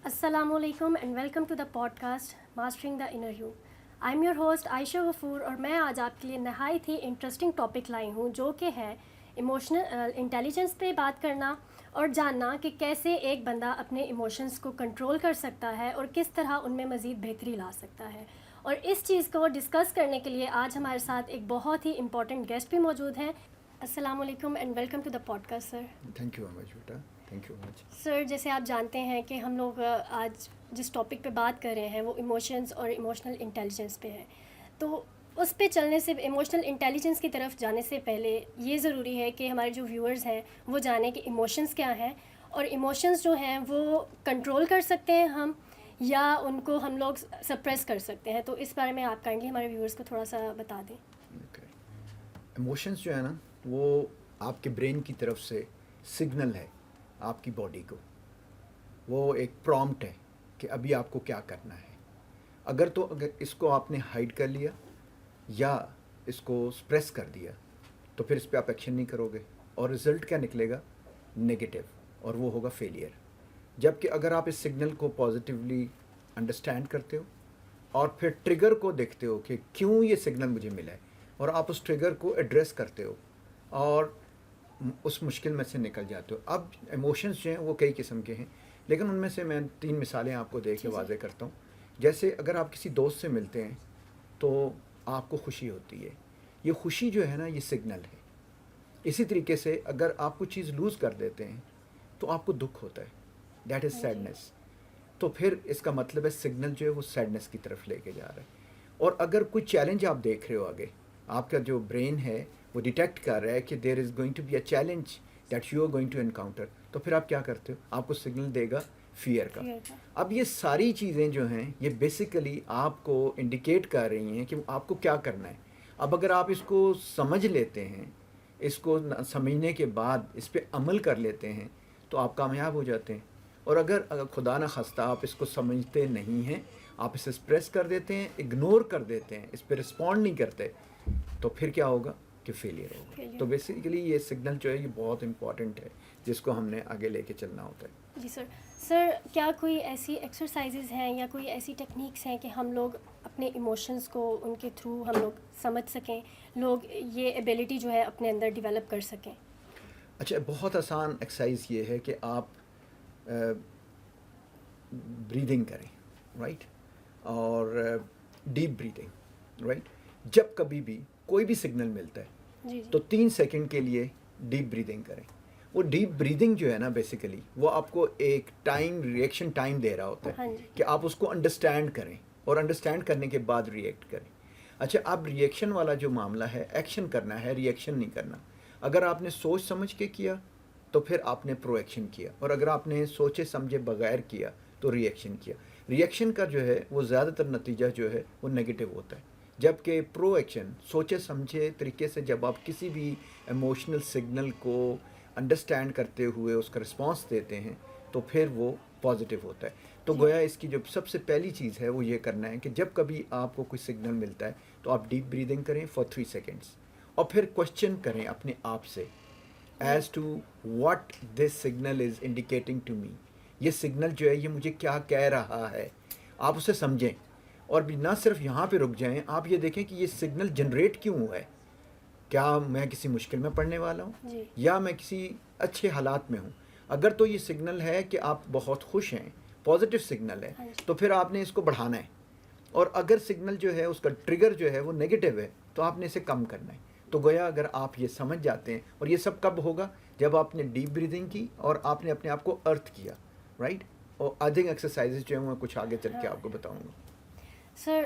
السلام علیکم and welcome to the podcast mastering the inner you. I am your host Ayesha Ghafoor اور میں آج آپ کے لیے نہایت ہی انٹرسٹنگ ٹاپک لائی ہوں جو کہ ہے ایموشنل انٹیلیجنس پہ بات کرنا اور جاننا کہ کیسے ایک بندہ اپنے ایموشنس کو کنٹرول کر سکتا ہے اور کس طرح ان میں مزید بہتری لا سکتا ہے. اور اس چیز کو ڈسکس کرنے کے لیے آج ہمارے ساتھ ایک بہت ہی امپورٹنٹ گیسٹ بھی موجود ہیں. السلام علیکم and welcome to the podcast sir. Thank you very much بیٹا, thank you very much. Sir جیسے آپ جانتے ہیں کہ ہم لوگ آج جس ٹاپک پہ بات کر رہے ہیں وہ ایموشنز اور ایموشنل انٹیلیجنس پہ ہے. تو اس پہ چلنے سے ایموشنل انٹیلیجنس کی طرف جانے سے پہلے یہ ضروری ہے کہ ہمارے جو ویورز ہیں وہ جانیں کہ ایموشنز کیا ہیں اور ایموشنز جو ہیں وہ کنٹرول کر سکتے ہیں ہم یا ان کو ہم لوگ سپریس کر سکتے ہیں. تو اس بارے میں آپ کائنڈلی ہمارے ویورز کو تھوڑا سا بتا دیں. ایموشنس جو ہے نا وہ آپ کے برین کی طرف سے سگنل ہے آپ کی باڈی کو, وہ ایک پرومپٹ ہے کہ ابھی آپ کو کیا کرنا ہے. اگر اس کو آپ نے ہائڈ کر لیا یا اس کو سپریس کر دیا تو پھر اس پہ آپ ایکشن نہیں کرو گے اور رزلٹ کیا نکلے گا, نگیٹو, اور وہ ہوگا فیلئر. جبکہ اگر آپ اس سگنل کو پازیٹیولی انڈرسٹینڈ کرتے ہو اور پھر ٹریگر کو دیکھتے ہو کہ کیوں یہ سگنل مجھے ملا ہے اور آپ اس ٹریگر کو ایڈریس کرتے ہو اور اس مشکل میں سے نکل جاتے ہو. اب ایموشنز جو ہیں وہ کئی قسم کے ہیں, لیکن ان میں سے میں 3 مثالیں آپ کو دے کے واضح کرتا ہوں. جیسے اگر آپ کسی دوست سے ملتے ہیں تو آپ کو خوشی ہوتی ہے, یہ خوشی جو ہے نا یہ سگنل ہے. اسی طریقے سے اگر آپ کوئی چیز لوز کر دیتے ہیں تو آپ کو دکھ ہوتا ہے, دیٹ از سیڈنس. تو پھر اس کا مطلب ہے سگنل جو ہے وہ سیڈنس کی طرف لے کے جا رہا ہے. اور اگر کوئی چیلنج آپ دیکھ رہے ہو آگے, آپ کا جو برین ہے وہ ڈیٹیکٹ کر رہا ہے کہ there is going to be a challenge that you are going to encounter, تو پھر آپ کیا کرتے ہو, آپ کو سگنل دے گا فیئر کا. اب یہ ساری چیزیں جو ہیں یہ بیسیکلی آپ کو انڈیکیٹ کر رہی ہیں کہ آپ کو کیا کرنا ہے. اب اگر آپ اس کو سمجھ لیتے ہیں, اس کو سمجھنے کے بعد اس پہ عمل کر لیتے ہیں تو آپ کامیاب ہو جاتے ہیں. اور اگر خدا نہ خواستہ آپ اس کو سمجھتے نہیں ہیں, آپ اسے اسپریس کر دیتے ہیں, اگنور کر دیتے ہیں, اس پہ رسپونڈ نہیں کرتے, تو پھر کیا ہوگا کہ فیلئر ہوگا. تو بیسیکلی یہ سگنل جو ہے یہ بہت امپورٹنٹ ہے جس کو ہم نے آگے لے کے چلنا ہوتا ہے. جی سر. سر کیا کوئی ایسی ایکسرسائزز ہیں یا کوئی ایسی ٹیکنیکس ہیں کہ ہم لوگ اپنے ایموشنز کو ان کے تھرو ہم لوگ سمجھ سکیں, لوگ یہ ایبیلٹی جو ہے اپنے اندر ڈیولپ کر سکیں؟ اچھا, بہت آسان ایکسرسائز یہ ہے کہ آپ بریدنگ کریں, رائٹ, اور ڈیپ بریدنگ, رائٹ. جب کبھی بھی کوئی بھی سگنل ملتا ہے تو 3 سیکنڈ کے لیے ڈیپ بریدنگ کریں. وہ ڈیپ بریدنگ جو ہے نا بیسیکلی وہ آپ کو ایک ٹائم ریئیکشن ٹائم دے رہا ہوتا ہے کہ آپ اس کو انڈرسٹینڈ کریں اور انڈرسٹینڈ کرنے کے بعد ریئیکٹ کریں. اچھا, اب ریئیکشن والا جو معاملہ ہے ایکشن کرنا ہے, ریئیکشن نہیں کرنا. اگر آپ نے سوچ سمجھ کے کیا تو پھر آپ نے پرو ایکشن کیا, اور اگر آپ نے سوچے سمجھے بغیر کیا تو ری ایکشن کیا. ری ایکشن کا جو ہے وہ زیادہ تر نتیجہ جو ہے وہ نگیٹو ہوتا ہے, جبکہ پرو ایکشن سوچے سمجھے طریقے سے جب آپ کسی بھی ایموشنل سگنل کو انڈرسٹینڈ کرتے ہوئے اس کا رسپانس دیتے ہیں تو پھر وہ پازیٹیو ہوتا ہے. تو گویا اس کی جو سب سے پہلی چیز ہے وہ یہ کرنا ہے کہ جب کبھی آپ کو کوئی سگنل ملتا ہے تو آپ ڈیپ بریدنگ کریں فار 3 سیکنڈس, اور پھر کوشچن کریں اپنے آپ سے as to what this signal is indicating to me. یہ سگنل جو ہے یہ مجھے کیا کہہ رہا ہے, آپ اسے سمجھیں. اور بھی نہ صرف یہاں پہ رک جائیں, آپ یہ دیکھیں کہ یہ سگنل جنریٹ کیوں ہوا ہے. کیا میں کسی مشکل میں پڑنے والا ہوں یا میں کسی اچھے حالات میں ہوں. اگر تو یہ سگنل ہے کہ آپ بہت خوش ہیں, پازیٹیو سگنل ہے, تو پھر آپ نے اس کو بڑھانا ہے. اور اگر سگنل جو ہے اس کا ٹریگر جو ہے وہ نیگیٹو ہے تو آپ نے اسے کم کرنا ہے. تو گویا اگر آپ یہ سمجھ جاتے ہیں, اور یہ سب کب ہوگا, جب آپ نے ڈیپ بریدنگ کی اور آپ نے اپنے آپ کو ارتھ کیا, رائٹ. اور ادھک ایکسرسائزز جو ہیں میں کچھ آگے چل کے آپ کو بتاؤں گا. سر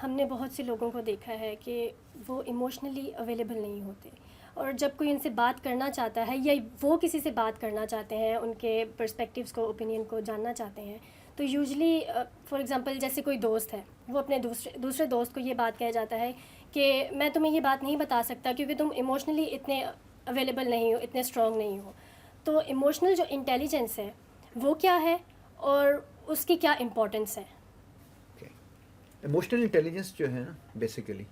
ہم نے بہت سے لوگوں کو دیکھا ہے کہ وہ ایموشنلی اویلیبل نہیں ہوتے, اور جب کوئی ان سے بات کرنا چاہتا ہے یا وہ کسی سے بات کرنا چاہتے ہیں, ان کے پرسپیکٹیوز کو, اوپینین کو جاننا چاہتے ہیں, تو یوزلی فار ایگزامپل جیسے کوئی دوست ہے, وہ اپنے دوسرے دوست کو یہ بات کہہ جاتا ہے کہ میں تمہیں یہ بات نہیں بتا سکتا کیونکہ تم ایموشنلی اتنے اویلیبل نہیں ہو, اتنے اسٹرانگ نہیں ہو. تو ایموشنل جو انٹیلیجنس ہے وہ کیا ہے اور اس کی کیا امپورٹنس ہے؟ ایموشنل انٹیلیجنس جو ہے نا بیسیکلی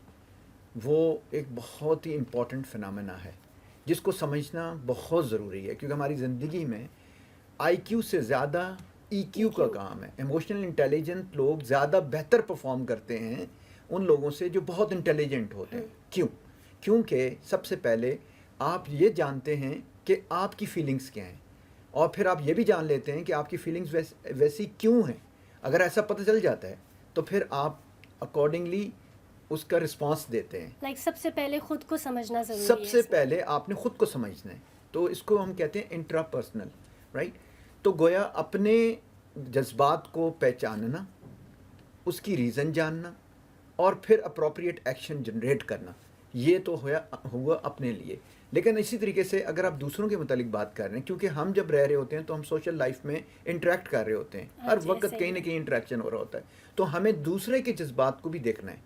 وہ ایک بہت ہی امپورٹنٹ فنامنا ہے جس کو سمجھنا بہت ضروری ہے, کیونکہ ہماری زندگی میں آئی کیو سے زیادہ EQ کا کام ہے. ایموشنل انٹیلیجنٹ لوگ زیادہ بہتر پرفارم کرتے ہیں ان لوگوں سے جو بہت انٹیلیجنٹ ہوتے ہیں. کیوں؟ کیونکہ سب سے پہلے آپ یہ جانتے ہیں کہ آپ کی فیلنگس کیا ہیں، اور پھر آپ یہ بھی جان لیتے ہیں کہ آپ کی فیلنگس ویسی کیوں ہیں. اگر ایسا پتہ چل جاتا ہے تو پھر آپ اکارڈنگلی اس کا رسپانس دیتے ہیں. لائک سب سے پہلے خود کو سمجھنا ضروری ہے. سب سے پہلے آپ نے خود کو سمجھنا ہے. تو اس کو ہم کہتے ہیں انٹرا پرسنل، رائٹ. تو گویا اپنے جذبات کو پہچاننا، اس کی ریزن جاننا، اور پھر اپروپریٹ ایکشن جنریٹ کرنا، یہ تو ہوا اپنے لیے. لیکن اسی طریقے سے اگر آپ دوسروں کے متعلق بات کر رہے ہیں، کیونکہ ہم جب رہ رہے ہوتے ہیں تو ہم سوشل لائف میں انٹریکٹ کر رہے ہوتے ہیں، ہر وقت کہیں نہ کہیں انٹریکشن ہو رہا ہوتا ہے. تو ہمیں دوسرے کے جذبات کو بھی دیکھنا ہے،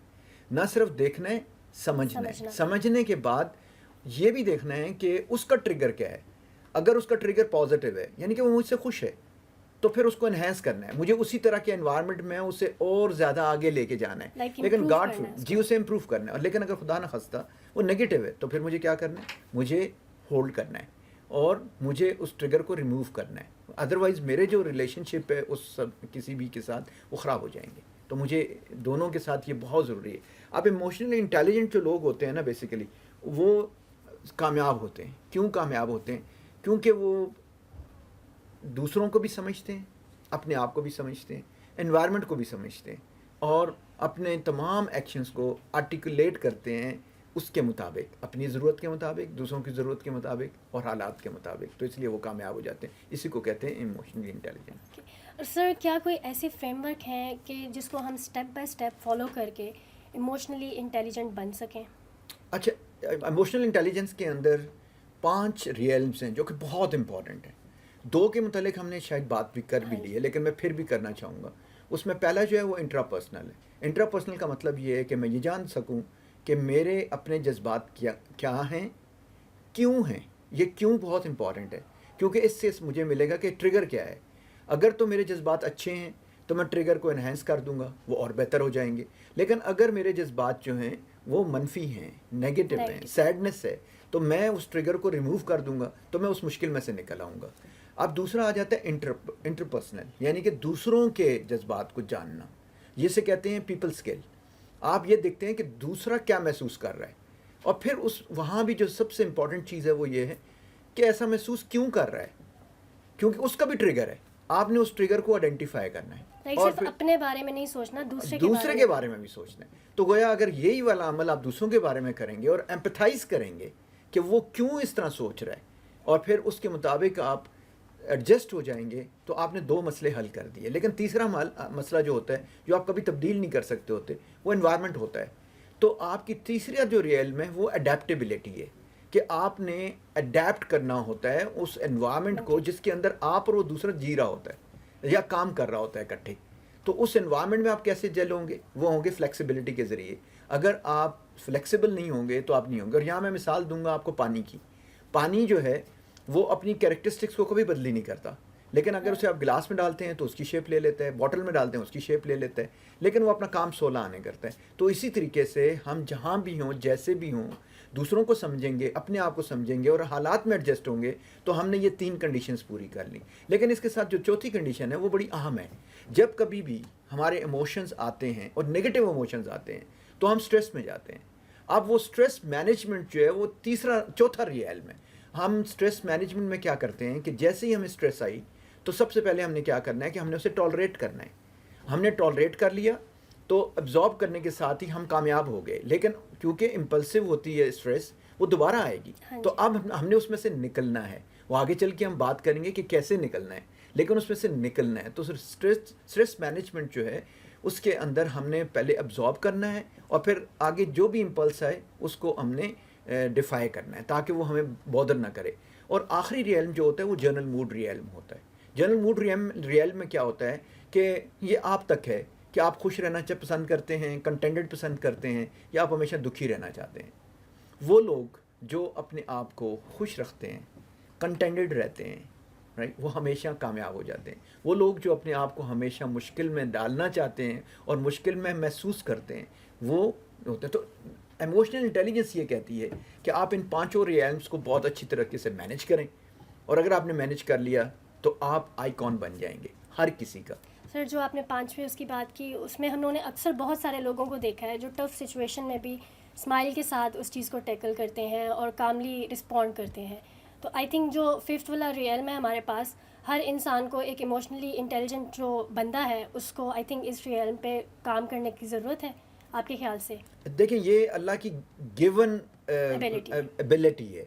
نہ صرف دیکھنا ہے، سمجھنا ہے. سمجھنے کے بعد یہ بھی دیکھنا ہے کہ اس کا ٹریگر کیا ہے. اگر اس کا ٹریگر پازیٹیو ہے، یعنی کہ وہ مجھ سے خوش ہے، تو پھر اس کو انہینس کرنا ہے. مجھے اسی طرح کے انوائرمنٹ میں اسے اور زیادہ آگے لے کے جانا ہے. لیکن گاڈ جی اسے امپروو کرنا ہے. اور لیکن اگر خدا نہ خواستہ وہ نگیٹو ہے تو پھر مجھے کیا کرنا ہے؟ مجھے ہولڈ کرنا ہے اور مجھے اس ٹریگر کو ریموو کرنا ہے. ادروائز میرے جو ریلیشن شپ ہے اس کسی بھی کے ساتھ وہ خراب ہو جائیں گے. تو مجھے دونوں کے ساتھ یہ بہت ضروری ہے. اب ایموشنلی انٹیلیجنٹ جو لوگ ہوتے ہیں نا، بیسیکلی وہ کامیاب ہوتے ہیں. کیوں کامیاب ہوتے ہیں؟ کیونکہ وہ دوسروں کو بھی سمجھتے ہیں، اپنے آپ کو بھی سمجھتے ہیں، انوائرمنٹ کو بھی سمجھتے ہیں، اور اپنے تمام ایکشنز کو آرٹیکولیٹ کرتے ہیں اس کے مطابق، اپنی ضرورت کے مطابق، دوسروں کی ضرورت کے مطابق اور حالات کے مطابق. تو اس لیے وہ کامیاب ہو جاتے ہیں. اسی کو کہتے ہیں ایموشنلی انٹیلیجنٹ. سر کیا کوئی ایسے فریم ورک ہیں کہ جس کو ہم اسٹیپ بائی اسٹیپ فالو کر کے ایموشنلی انٹیلیجنٹ بن سکیں؟ اچھا، ایموشنل انٹیلیجنس کے اندر 5 ریئلمس ہیں جو کہ بہت امپورٹنٹ ہیں. 2 کے متعلق ہم نے شاید بات بھی کر بھی لی ہے، لیکن میں پھر بھی کرنا چاہوں گا. اس میں پہلا جو ہے وہ انٹرا پرسنل ہے. انٹرا پرسنل کا مطلب یہ ہے کہ میں یہ جان سکوں کہ میرے اپنے جذبات کیا ہیں، کیوں ہیں. یہ کیوں بہت امپورٹنٹ ہے، کیونکہ اس سے مجھے ملے گا کہ ٹریگر کیا ہے. اگر تو میرے جذبات اچھے ہیں تو میں ٹریگر کو انہینس کر دوں گا، وہ اور بہتر ہو جائیں گے. لیکن اگر میرے جذبات جو ہیں وہ منفی ہیں، نیگیٹو ہیں، سیڈنس ہے، تو میں اس ٹریگر کو ریموو کر دوں گا تو میں اس مشکل میں سے نکل آؤں گا. اب دوسرا آ جاتا ہے انٹرپرسنل، یعنی کہ دوسروں کے جذبات کو جاننا. یہ سے کہتے ہیں پیپل اسکل. آپ یہ دیکھتے ہیں کہ دوسرا کیا محسوس کر رہا ہے، اور پھر وہاں بھی جو سب سے امپورٹنٹ چیز ہے وہ یہ ہے کہ ایسا محسوس کیوں کر رہا ہے، کیونکہ اس کا بھی ٹریگر ہے. آپ نے اس ٹریگر کو آئیڈینٹیفائی کرنا ہے، اور صرف اپنے بارے میں نہیں سوچنا، دوسرے کے بارے میں بھی سوچنا ہے. تو گویا اگر یہی والا عمل آپ دوسروں کے بارے میں کریں گے اور ایمپتھائز کریں گے کہ وہ کیوں اس طرح سوچ رہا ہے، اور پھر اس کے مطابق آپ ایڈجسٹ ہو جائیں گے، تو آپ نے 2 مسئلے حل کر دیے. لیکن تیسرا مسئلہ جو ہوتا ہے، جو آپ کبھی تبدیل نہیں کر سکتے ہوتے، وہ انوائرمنٹ ہوتا ہے. تو آپ کی تیسری جو ریئلم ہے وہ اڈیپٹیبلٹی ہے، کہ آپ نے اڈیپٹ کرنا ہوتا ہے اس انوائرمنٹ کو جس کے اندر آپ اور وہ دوسرا جی رہا ہوتا ہے یا کام کر رہا ہوتا ہے اکٹھے. تو اس انوائرمنٹ میں آپ کیسے جل ہوں گے؟ وہ ہوں گے فلیکسیبلٹی کے ذریعے. اگر آپ فلیکسیبل نہیں ہوں گے تو آپ نہیں ہوں گے. اور یہاں میں مثال دوں گا آپ کو پانی کی. پانی جو ہے وہ اپنی کیریکٹرسٹکس کو کبھی بدلی نہیں کرتا، لیکن اگر اسے آپ گلاس میں ڈالتے ہیں تو اس کی شیپ لے لیتا ہے، بوٹل میں ڈالتے ہیں اس کی شیپ لے لیتا ہے، لیکن وہ اپنا کام 16 آنے کرتا ہے. تو اسی طریقے سے ہم جہاں بھی ہوں، جیسے بھی ہوں، دوسروں کو سمجھیں گے، اپنے آپ کو سمجھیں گے اور حالات میں ایڈجسٹ ہوں گے، تو ہم نے یہ 3 کنڈیشنز پوری کر لی. لیکن اس کے ساتھ جو چوتھی کنڈیشن ہے وہ بڑی اہم ہے. جب کبھی بھی ہمارے ایموشنز آتے ہیں اور نگیٹو ایموشنز آتے ہیں تو ہم سٹریس میں جاتے ہیں. اب وہ سٹریس مینجمنٹ جو ہے وہ چوتھا ریئلم ہے. ہم سٹریس مینجمنٹ میں کیا کرتے ہیں کہ جیسے ہی ہمیں سٹریس آئی تو سب سے پہلے ہم نے کیا کرنا ہے کہ ہم نے اسے ٹالریٹ کرنا ہے. ہم نے ٹالریٹ کر لیا تو ابزارب کرنے کے ساتھ ہی ہم کامیاب ہو گئے. لیکن کیونکہ امپلسو ہوتی ہے اسٹریس، وہ دوبارہ آئے گی. تو اب ہم نے اس میں سے نکلنا ہے. وہ آگے چل کے ہم بات کریں گے کہ کیسے نکلنا ہے، لیکن اس میں سے نکلنا ہے. تو سٹریس مینجمنٹ جو ہے اس کے اندر ہم نے پہلے ابزارب کرنا ہے، اور پھر آگے جو بھی امپلس آئے اس کو ہم نے ڈیفائی کرنا ہے تاکہ وہ ہمیں بودر نہ کرے. اور آخری ریئلم جو ہوتا ہے وہ جنرل موڈ ریئلم ہوتا ہے. جنرل موڈ ریئلم میں کیا ہوتا ہے کہ یہ آپ تک ہے کہ آپ خوش رہنا پسند کرتے ہیں، کنٹینٹڈ پسند کرتے ہیں، یا آپ ہمیشہ دکھی رہنا چاہتے ہیں. وہ لوگ جو اپنے آپ کو خوش رکھتے ہیں، کنٹینٹڈ رہتے ہیں، رائٹ، وہ ہمیشہ کامیاب ہو جاتے ہیں. وہ لوگ جو اپنے آپ کو ہمیشہ مشکل میں ڈالنا چاہتے ہیں اور مشکل میں محسوس کرتے ہیں، وہ ہوتے ہیں. تو ایموشنل انٹیلیجنس یہ کہتی ہے کہ آپ ان 5 ریئلمس کو بہت اچھی طریقے سے مینیج کریں، اور اگر آپ نے مینیج کر لیا تو آپ آئیکن بن جائیں گے. ہر کسی کا. سر جو آپ نے 5ویں اس کی بات کی اس میں ہم نے اکثر بہت سارے لوگوں کو دیکھا ہے جو ٹف سچویشن میں بھی اسمائل کے ساتھ اس چیز کو ٹیکل کرتے ہیں اور کاملی رسپونڈ کرتے ہیں. تو آئی تھنک جو 5th والا ریئلم ہے ہمارے پاس، ہر انسان کو ایک ایموشنلی انٹیلیجنٹ جو بندہ ہے اس کو آئی تھنک اس ریئلم پہ کام کرنے کی ضرورت ہے. آپ کے خیال سے؟ دیکھیں یہ اللہ کی گیون ایبلٹی ہے،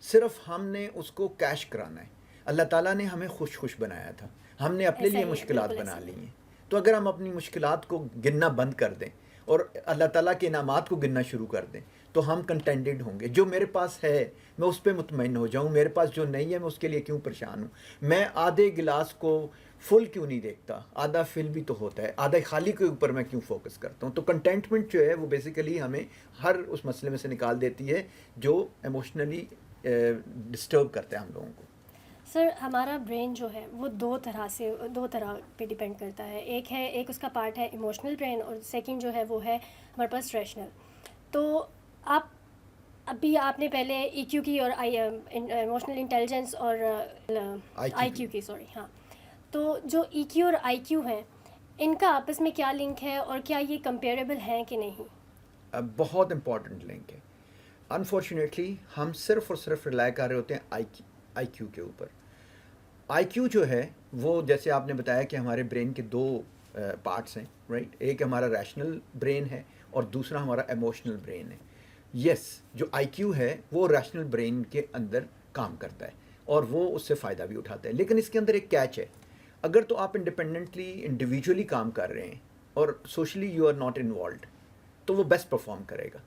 صرف ہم نے اس کو کیش کرانا ہے. اللہ تعالیٰ نے ہمیں خوش بنایا تھا، ہم نے اپنے لیے مشکلات بنا لی ہیں. تو اگر ہم اپنی مشکلات کو گننا بند کر دیں اور اللہ تعالیٰ کے انعامات کو گننا شروع کر دیں تو ہم کنٹینٹڈ ہوں گے. جو میرے پاس ہے میں اس پہ مطمئن ہو جاؤں، میرے پاس جو نہیں ہے میں اس کے لیے کیوں پریشان ہوں. میں آدھے گلاس کو فل کیوں نہیں دیکھتا، آدھا فل بھی تو ہوتا ہے، آدھا خالی کے اوپر میں کیوں فوکس کرتا ہوں. تو کنٹینٹمنٹ جو ہے وہ بیسیکلی ہمیں ہر اس مسئلے میں سے نکال دیتی ہے جو ایموشنلی ڈسٹرب کرتا ہے ہم لوگوں کو. سر ہمارا برین جو ہے وہ دو طرح پہ ڈیپینڈ کرتا ہے. ایک اس کا پارٹ ہے ایموشنل برین اور سیکنڈ جو ہے وہ ہے ہمارے پاس ریشنل. تو آپ نے پہلے ای کیو کی اور ایموشنل انٹیلیجنس اور آئی کیو کی ہاں. تو جو ای کیو اور آئی کیو ہیں ان کا آپس میں کیا لنک ہے اور کیا یہ کمپیریبل ہیں کہ نہیں؟ بہت امپورٹنٹ لنک ہے. انفارچونیٹلی ہم صرف اور صرف ریلائی کر رہے ہوتے ہیں آئی کیو کے اوپر. آئی کیو جو ہے وہ جیسے آپ نے بتایا کہ ہمارے برین کے دو پارٹس ہیں، رائٹ. ایک ہمارا ریشنل برین ہے اور دوسرا ہمارا ایموشنل برین ہے. یس جو آئی کیو ہے وہ ریشنل برین کے اندر کام کرتا ہے اور وہ اس سے فائدہ بھی اٹھاتا ہے، لیکن اس کے اندر ایک کیچ ہے. اگر تو آپ انڈیویجولی کام کر رہے ہیں اور socially you are not involved تو وہ بیسٹ پرفارم کرے گا.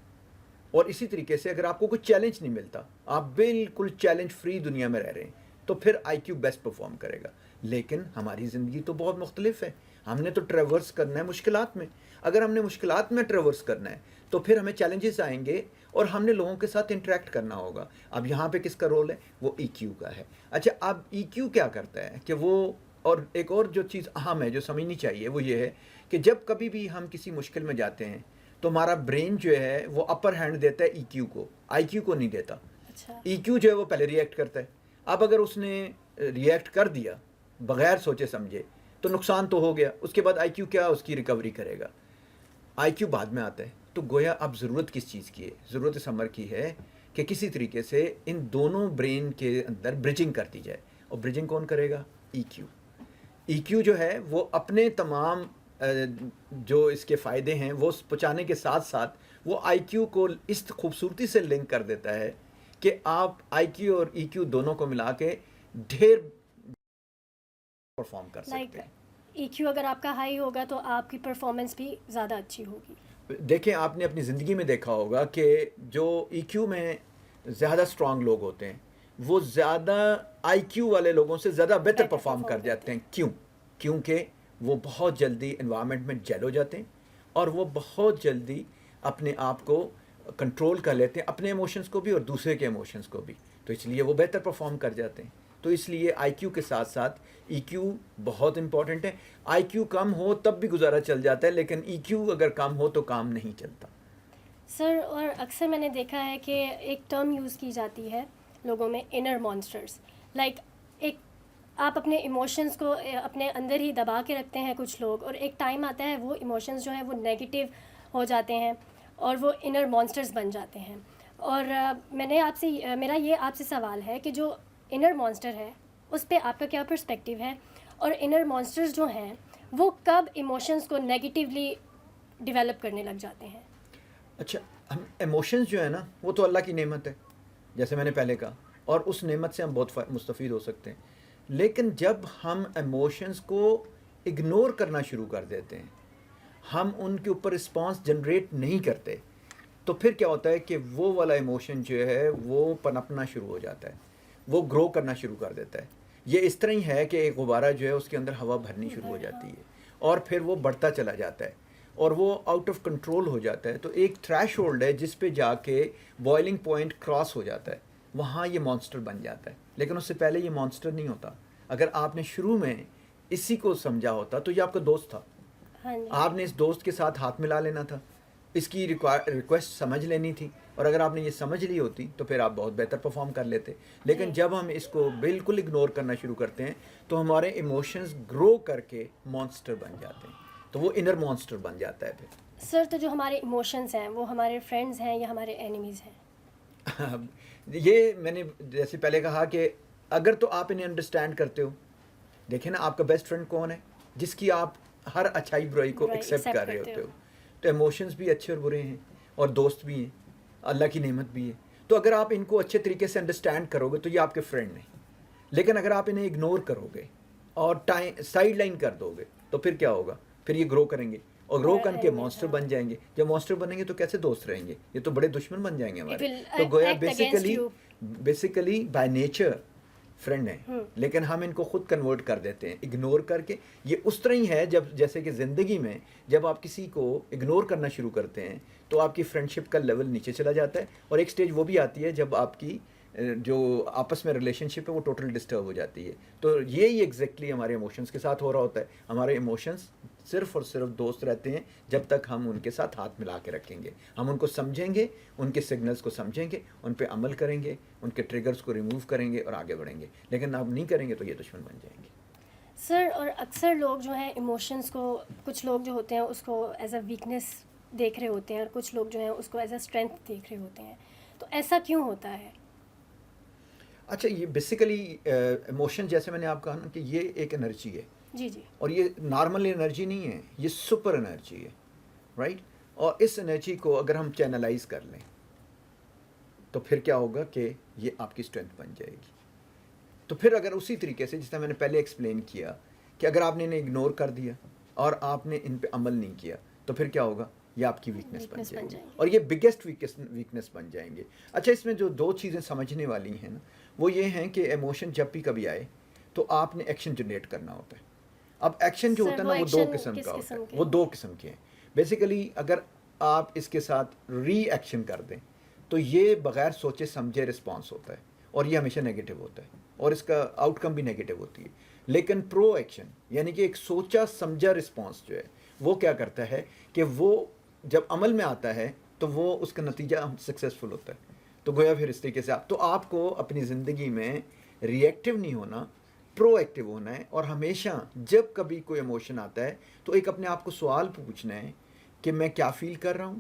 اور اسی طریقے سے اگر آپ کو کوئی چیلنج نہیں ملتا، آپ بالکل چیلنج فری دنیا میں رہ رہے ہیں تو پھر آئی کیو بیسٹ پرفارم کرے گا. لیکن ہماری زندگی تو بہت مختلف ہے، ہم نے تو ٹریورس کرنا ہے مشکلات میں. اگر ہم نے مشکلات میں ٹریورس کرنا ہے تو پھر ہمیں چیلنجز آئیں گے اور ہم نے لوگوں کے ساتھ انٹریکٹ کرنا ہوگا. اب یہاں پہ کس کا رول ہے؟ وہ ای کیو کا ہے. اچھا اب ای کیو کیا کرتا ہے کہ وہ، اور ایک اور جو چیز اہم ہے جو سمجھنی چاہیے وہ یہ ہے کہ جب کبھی بھی ہم کسی مشکل میں جاتے ہیں تو ہمارا برین جو ہے وہ اپر ہینڈ دیتا ہے ای کیو کو، آئی کیو کو نہیں دیتا. ای کیو جو ہے وہ پہلے ریئیکٹ کرتا ہے. اب اگر اس نے ریئیکٹ کر دیا بغیر سوچے سمجھے تو نقصان تو ہو گیا، اس کے بعد آئی کیو کیا اس کی ریکوری کرے گا. آئی کیو بعد میں آتا ہے. تو گویا اب ضرورت کس چیز کی ہے؟ ضرورت اس امر کی ہے کہ کسی طریقے سے ان دونوں برین کے اندر برجنگ کر دی جائے. اور برجنگ کون کرے گا؟ ای کیو. ای کیو جو ہے وہ اپنے تمام جو اس کے فائدے ہیں وہ پہنچانے کے ساتھ ساتھ وہ آئی کیو کو اس خوبصورتی سے لنک کر دیتا ہے کہ آپ آئی کیو اور ای کیو دونوں کو ملا کے ڈھیر پرفارم کر سکتے ہیں. ای کیو اگر آپ کا ہائی ہوگا تو آپ کی پرفارمنس بھی زیادہ اچھی ہوگی. دیکھیں آپ نے اپنی زندگی میں دیکھا ہوگا کہ جو ای کیو میں زیادہ اسٹرانگ لوگ ہوتے ہیں وہ زیادہ آئی کیو والے لوگوں سے زیادہ بہتر پرفارم کر جاتے ہیں. کیوں؟ کیونکہ وہ بہت جلدی انوائرمنٹ میں جیل ہو جاتے ہیں اور وہ بہت جلدی اپنے آپ کو کنٹرول کر لیتے ہیں، اپنے ایموشنز کو بھی اور دوسرے کے ایموشنز کو بھی. تو اس لیے وہ بہتر پرفارم کر جاتے ہیں. تو اس لیے آئی کیو کے ساتھ ساتھ ای کیو بہت امپورٹنٹ ہے. آئی کیو کم ہو تب بھی گزارا چل جاتا ہے، لیکن ای کیو اگر کم ہو تو کام نہیں چلتا. سر اور اکثر میں نے دیکھا ہے کہ ایک ٹرم یوز کی جاتی ہے لوگوں میں، انر مانسٹرز. لائک ایک آپ اپنے ایموشنز کو اپنے اندر ہی دبا کے رکھتے ہیں کچھ لوگ، اور ایک ٹائم آتا ہے وہ ایموشنز جو ہیں وہ نیگیٹو ہو جاتے ہیں اور وہ انر مانسٹرز بن جاتے ہیں. اور میرا یہ آپ سے سوال ہے کہ جو انر مانسٹر ہے اس پہ آپ کا کیا پرسپیکٹیو ہے، اور انر مانسٹرز جو ہیں وہ کب ایموشنز کو نیگیٹیولی ڈیولپ کرنے لگ جاتے ہیں؟ اچھا ہم ایموشنز جو ہے نا وہ تو اللہ کی نعمت ہے جیسے میں نے پہلے کہا، اور اس نعمت سے ہم بہت مستفید ہو سکتے ہیں. لیکن جب ہم ایموشنز کو اگنور کرنا شروع کر دیتے ہیں، ہم ان کے اوپر رسپانس جنریٹ نہیں کرتے، تو پھر کیا ہوتا ہے کہ وہ والا ایموشن جو ہے وہ پنپنا شروع ہو جاتا ہے، وہ گرو کرنا شروع کر دیتا ہے. یہ اس طرح ہی ہے کہ ایک غبارہ جو ہے اس کے اندر ہوا بھرنی شروع ہو جاتی ہے اور پھر وہ بڑھتا چلا جاتا ہے اور وہ آؤٹ آف کنٹرول ہو جاتا ہے. تو ایک تھریش ہولڈ ہے جس پہ جا کے بوائلنگ پوائنٹ کراس ہو جاتا ہے، وہاں یہ مانسٹر بن جاتا ہے. لیکن اس سے پہلے یہ مانسٹر نہیں ہوتا. اگر آپ نے شروع میں اسی کو سمجھا ہوتا تو یہ آپ کا دوست تھا، آپ نے اس دوست کے ساتھ ہاتھ ملا لینا تھا، اس کی ریکویسٹ سمجھ لینی تھی، اور اگر آپ نے یہ سمجھ لی ہوتی تو پھر آپ بہت بہتر پرفارم کر لیتے. لیکن جب ہم اس کو بالکل اگنور کرنا شروع کرتے ہیں تو ہمارے ایموشنز گرو کر کے مانسٹر بن جاتے ہیں، تو وہ انر مانسٹر بن جاتا ہے پھر. سر تو جو ہمارے ایموشنس ہیں وہ ہمارے فرینڈز ہیں یا ہمارے اینیمیز ہیں؟ یہ میں نے جیسے پہلے کہا کہ اگر تو آپ انہیں انڈرسٹینڈ کرتے ہو، دیکھیں نا آپ کا بیسٹ فرینڈ کون ہے؟ جس کی آپ ہر اچھائی برائی کو ایکسیپٹ کر رہے ہوتے ہو. تو ایموشنز بھی اچھے اور برے ہیں، اور دوست بھی ہیں، اللہ کی نعمت بھی ہے. تو اگر آپ ان کو اچھے طریقے سے انڈرسٹینڈ کرو گے تو یہ آپ کے فرینڈ ہیں. لیکن اگر آپ انہیں اگنور کرو گے اور سائڈ لائن کر دو گے تو پھر کیا ہوگا؟ پھر یہ گرو کریں گے اور گرو کر کے مانسٹر بن جائیں گے. جب مانسٹر بنیں گے تو کیسے دوست رہیں گے؟ یہ تو بڑے دشمن بن جائیں گے ہمارے. تو گویا بیسیکلی بائی نیچر فرینڈ ہیں، لیکن ہم ان کو خود کنورٹ کر دیتے ہیں اگنور کر کے. یہ اس طرح ہی ہے جب جیسے کہ زندگی میں جب آپ کسی کو اگنور کرنا شروع کرتے ہیں تو آپ کی فرینڈشپ کا لیول نیچے چلا جاتا ہے، اور ایک سٹیج وہ بھی آتی ہے جب آپ کی جو آپس میں ریلیشن شپ ہے وہ ٹوٹل ڈسٹرب ہو جاتی ہے. تو یہی ایگزیکٹلی ہمارے ایموشنس کے ساتھ ہو رہا ہوتا ہے. ہمارے ایموشنس صرف اور صرف دوست رہتے ہیں جب تک ہم ان کے ساتھ ہاتھ ملا کے رکھیں گے. ہم ان کو سمجھیں گے، ان کے سگنلز کو سمجھیں گے، ان پہ عمل کریں گے، ان کے ٹریگرز کو ریموو کریں گے اور آگے بڑھیں گے. لیکن آپ نہیں کریں گے تو یہ دشمن بن جائیں گے. سر اور اکثر لوگ جو ہیں ایموشنس کو، کچھ لوگ جو ہوتے ہیں اس کو ایز اے ویکنیس دیکھ رہے ہوتے ہیں، اور کچھ لوگ جو ہیں اس کو ایز اے اسٹرینتھ دیکھ رہے ہوتے ہیں. تو ایسا کیوں ہوتا ہے؟ اچھا، یہ بیسیکلی ایموشن جیسے میں نے آپ کہا نا کہ یہ ایک انرجی ہے. جی جی. اور یہ نارمل انرجی نہیں ہے، یہ سپر انرجی ہے، رائٹ. اور اس انرجی کو اگر ہم چینلائز کر لیں تو پھر کیا ہوگا کہ یہ آپ کی اسٹرینتھ بن جائے گی. تو پھر اگر اسی طریقے سے جس طرح میں نے پہلے ایکسپلین کیا کہ اگر آپ نے انہیں اگنور کر دیا اور آپ نے ان پہ عمل نہیں کیا تو پھر کیا ہوگا؟ یہ آپ کی ویکنیس بن جائے گی، اور یہ بگیسٹ ویکنیس بن جائیں گے. اچھا، اس میں جو دو چیزیں سمجھنے والی ہیں نا وہ یہ ہیں کہ ایموشن جب بھی کبھی آئے تو آپ نے ایکشن جنریٹ کرنا ہوتا ہے. اب ایکشن جو ہوتا ہے نا وہ دو قسم کا ہوتا ہے، وہ دو قسم کے ہیں. بیسیکلی اگر آپ اس کے ساتھ ری ایکشن کر دیں تو یہ بغیر سوچے سمجھے رسپانس ہوتا ہے، اور یہ ہمیشہ نیگیٹو ہوتا ہے، اور اس کا آؤٹ کم بھی نیگیٹو ہوتی ہے. لیکن پرو ایکشن یعنی کہ ایک سوچا سمجھا رسپانس جو ہے وہ کیا کرتا ہے کہ وہ جب عمل میں آتا ہے تو وہ اس کا نتیجہ سکسیزفل ہوتا ہے. تو گویا پھر اس طریقے سے آپ کو اپنی زندگی میں ری ایکٹیو نہیں ہونا، پرو ایکٹیو ہونا ہے. اور ہمیشہ جب کبھی کوئی ایموشن آتا ہے تو ایک اپنے آپ کو سوال پوچھنا ہے کہ میں کیا فیل کر رہا ہوں،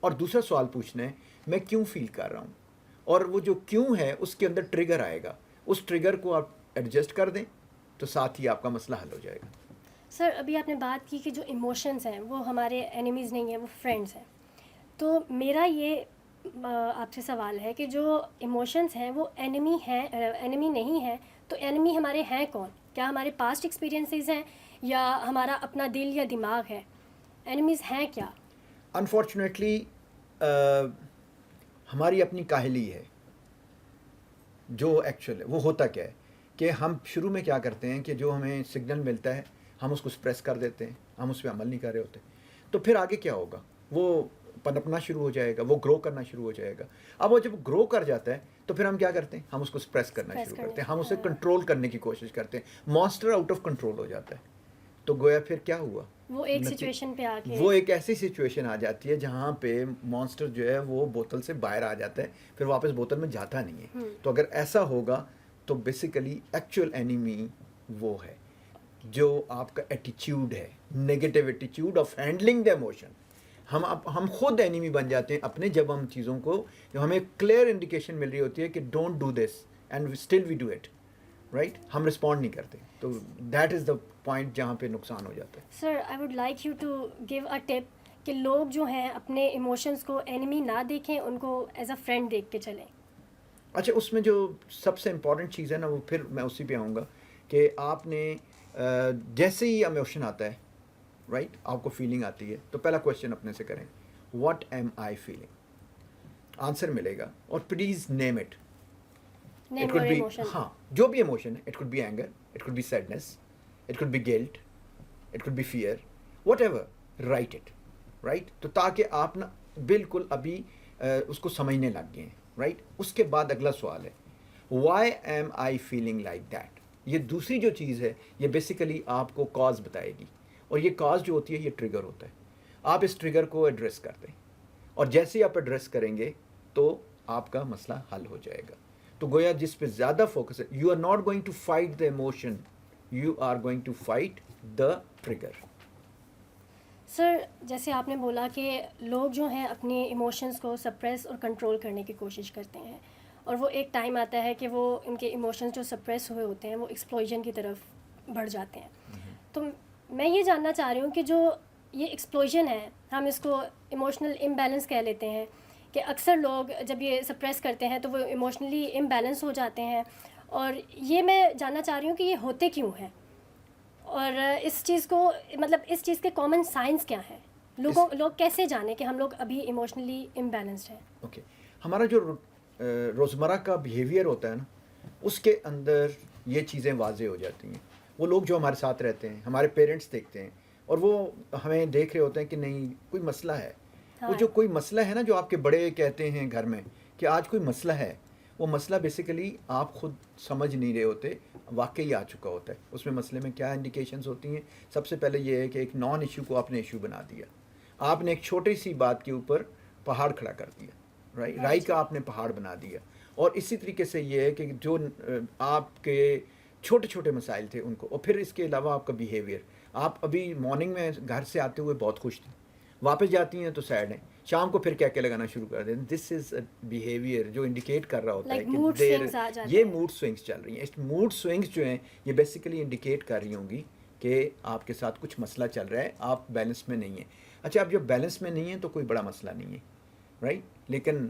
اور دوسرا سوال پوچھنا ہے میں کیوں فیل کر رہا ہوں. اور وہ جو کیوں ہے اس کے اندر ٹریگر آئے گا، اس ٹریگر کو آپ ایڈجسٹ کر دیں تو ساتھ ہی آپ کا مسئلہ حل ہو جائے گا. سر ابھی آپ نے بات کی کہ جو ایموشنز ہیں وہ ہمارے اینیمیز نہیں ہیں، وہ فرینڈز ہیں. تو میرا یہ آپ سے سوال ہے کہ جو ایموشنز ہیں وہ اینیمی ہیں، اینیمی نہیں ہیں، تو اینیمی ہمارے ہیں کون؟ کیا ہمارے پاسٹ ایکسپیرینسز ہیں یا ہمارا اپنا دل یا دماغ ہے؟ اینیمیز ہیں کیا؟ انفارچونیٹلی ہماری اپنی کاہلی ہے. جو ایکچوئل ہے وہ ہوتا کیا ہے کہ ہم شروع میں کیا کرتے ہیں کہ جو ہمیں سگنل ملتا ہے ہم اس کو سپریس کر دیتے ہیں، ہم اس پہ عمل نہیں کر رہے ہوتے. تو پھر آگے کیا ہوگا؟ وہ پنپنا شروع ہو جائے گا، وہ گرو کرنا شروع ہو جائے گا. اب وہ جب گرو کر جاتا ہے تو پھر ہم کیا کرتے ہیں؟ ہم اس کو سپریس کرنا شروع کرتے ہیں، ہم اسے کنٹرول کرنے کی کوشش کرتے ہیں. مانسٹر آؤٹ آف کنٹرول ہو جاتا ہے. تو گویا پھر کیا ہوا؟ وہ ایک سچویشن پہ آ کے وہ ایک ایسی سچویشن آ جاتی ہے جہاں پہ مانسٹر جو ہے وہ بوتل سے باہر آ جاتا ہے، پھر واپس بوتل میں جاتا نہیں ہے. تو اگر ایسا ہوگا تو بیسیکلی ایکچوئل اینیمی وہ ہے جو آپ کا ایٹیچیوڈ ہے، نیگیٹو ایٹیچیوڈ آف ہینڈلنگ دا ایموشن. ہم خود اینیمی بن جاتے ہیں اپنے جب ہم چیزوں کو، جو ہمیں کلیئر انڈیکیشن مل رہی ہوتی ہے کہ don't do this and still we do it, right, ہم رسپونڈ نہیں کرتے. تو دیٹ از دا پوائنٹ جہاں پہ نقصان ہو جاتا ہے. Sir I would like you to give a tip کہ لوگ جو ہیں اپنے ایموشنس کو اینیمی نہ دیکھیں، ان کو ایز اے فرینڈ دیکھ کے چلیں. اچھا، اس میں جو سب سے امپورٹنٹ چیز ہے نا وہ پھر میں اسی پہ آؤں گا کہ آپ نے جیسے ہی ایموشن آتا ہے، رائٹ، آپ کو فیلنگ آتی ہے تو پہلا کویشچن اپنے سے کریں، what am I feeling. Answer ملے گا اور please name it. Name your emotion. ہاں، جو بھی ایموشن ہے، it could be anger, it could be sadness, it could be guilt, it could be fear, whatever, write it, right. تو تاکہ آپ نا بالکل ابھی اس کو سمجھنے لگ گئے ہیں، رائٹ. اس کے بعد اگلا سوال ہے why am I feeling like that. یہ دوسری جو چیز ہے یہ بیسیکلی آپ کو کاز بتائے گی، اور یہ کاز جو ہوتی ہے یہ ٹریگر ہوتا ہے. آپ اس ٹریگر کو ایڈریس کرتے ہیں، اور جیسے ہی آپ ایڈریس کریں گے تو آپ کا مسئلہ حل ہو جائے گا. تو گویا جس پہ زیادہ فوکس ہے, you are not going to fight the emotion, you are going to fight the trigger. Sir جیسے آپ نے بولا کہ لوگ جو ہیں اپنے ایموشنز کو سپریس اور کنٹرول کرنے کی کوشش کرتے ہیں, اور وہ ایک ٹائم آتا ہے کہ وہ ان کے ایموشنز جو سپریس ہوئے ہوتے ہیں وہ ایکسپلوژن کی طرف بڑھ جاتے ہیں. تو میں یہ جاننا چاہ رہی ہوں کہ جو یہ ایکسپلوژن ہے, ہم اس کو ایموشنل امبیلنس کہہ لیتے ہیں, کہ اکثر لوگ جب یہ سپریس کرتے ہیں تو وہ ایموشنلی امبیلنس ہو جاتے ہیں, اور یہ میں جاننا چاہ رہی ہوں کہ یہ ہوتے کیوں ہیں, اور اس چیز کو مطلب اس چیز کے کامن سائنس کیا ہیں, لوگ کیسے جانیں کہ ہم لوگ ابھی ایموشنلی امبیلنسڈ ہیں. اوکے, ہمارا جو روزمرہ کا بیہیویئر ہوتا ہے نا, اس کے اندر یہ چیزیں واضح ہو جاتی ہیں. وہ لوگ جو ہمارے ساتھ رہتے ہیں, ہمارے پیرنٹس دیکھتے ہیں, اور وہ ہمیں دیکھ رہے ہوتے ہیں کہ نہیں کوئی مسئلہ ہے. وہ جو کوئی مسئلہ ہے نا, جو آپ کے بڑے کہتے ہیں گھر میں کہ آج کوئی مسئلہ ہے, وہ مسئلہ بیسیکلی آپ خود سمجھ نہیں رہے ہوتے, واقعی آ چکا ہوتا ہے. اس میں مسئلے میں کیا انڈیکیشنز ہوتی ہیں؟ سب سے پہلے یہ ہے کہ ایک نان ایشو کو آپ نے ایشو بنا دیا. آپ نے ایک چھوٹی سی بات کے اوپر پہاڑ کھڑا کر دیا, رائی کا آپ نے پہاڑ بنا دیا. اور اسی طریقے سے یہ ہے کہ جو آپ کے چھوٹے چھوٹے مسائل تھے ان کو, اور پھر اس کے علاوہ آپ کا بیہیویئر, آپ ابھی مارننگ میں گھر سے آتے ہوئے بہت خوش تھے, واپس جاتی ہیں تو سیڈ ہیں, شام کو پھر کیا کیا لگانا شروع کر دیں. دس از اے بیہیویئر جو انڈیکیٹ کر رہا ہوتا ہے کہ یہ موڈ سوئنگس چل رہی ہیں. اس موڈ سوئنگس جو ہیں یہ بیسیکلی انڈیکیٹ کر رہی ہوں گی کہ آپ کے ساتھ کچھ مسئلہ چل رہا ہے, آپ بیلنس میں نہیں ہیں. اچھا, آپ جب بیلنس میں نہیں ہیں تو کوئی بڑا مسئلہ نہیں ہے, رائٹ, لیکن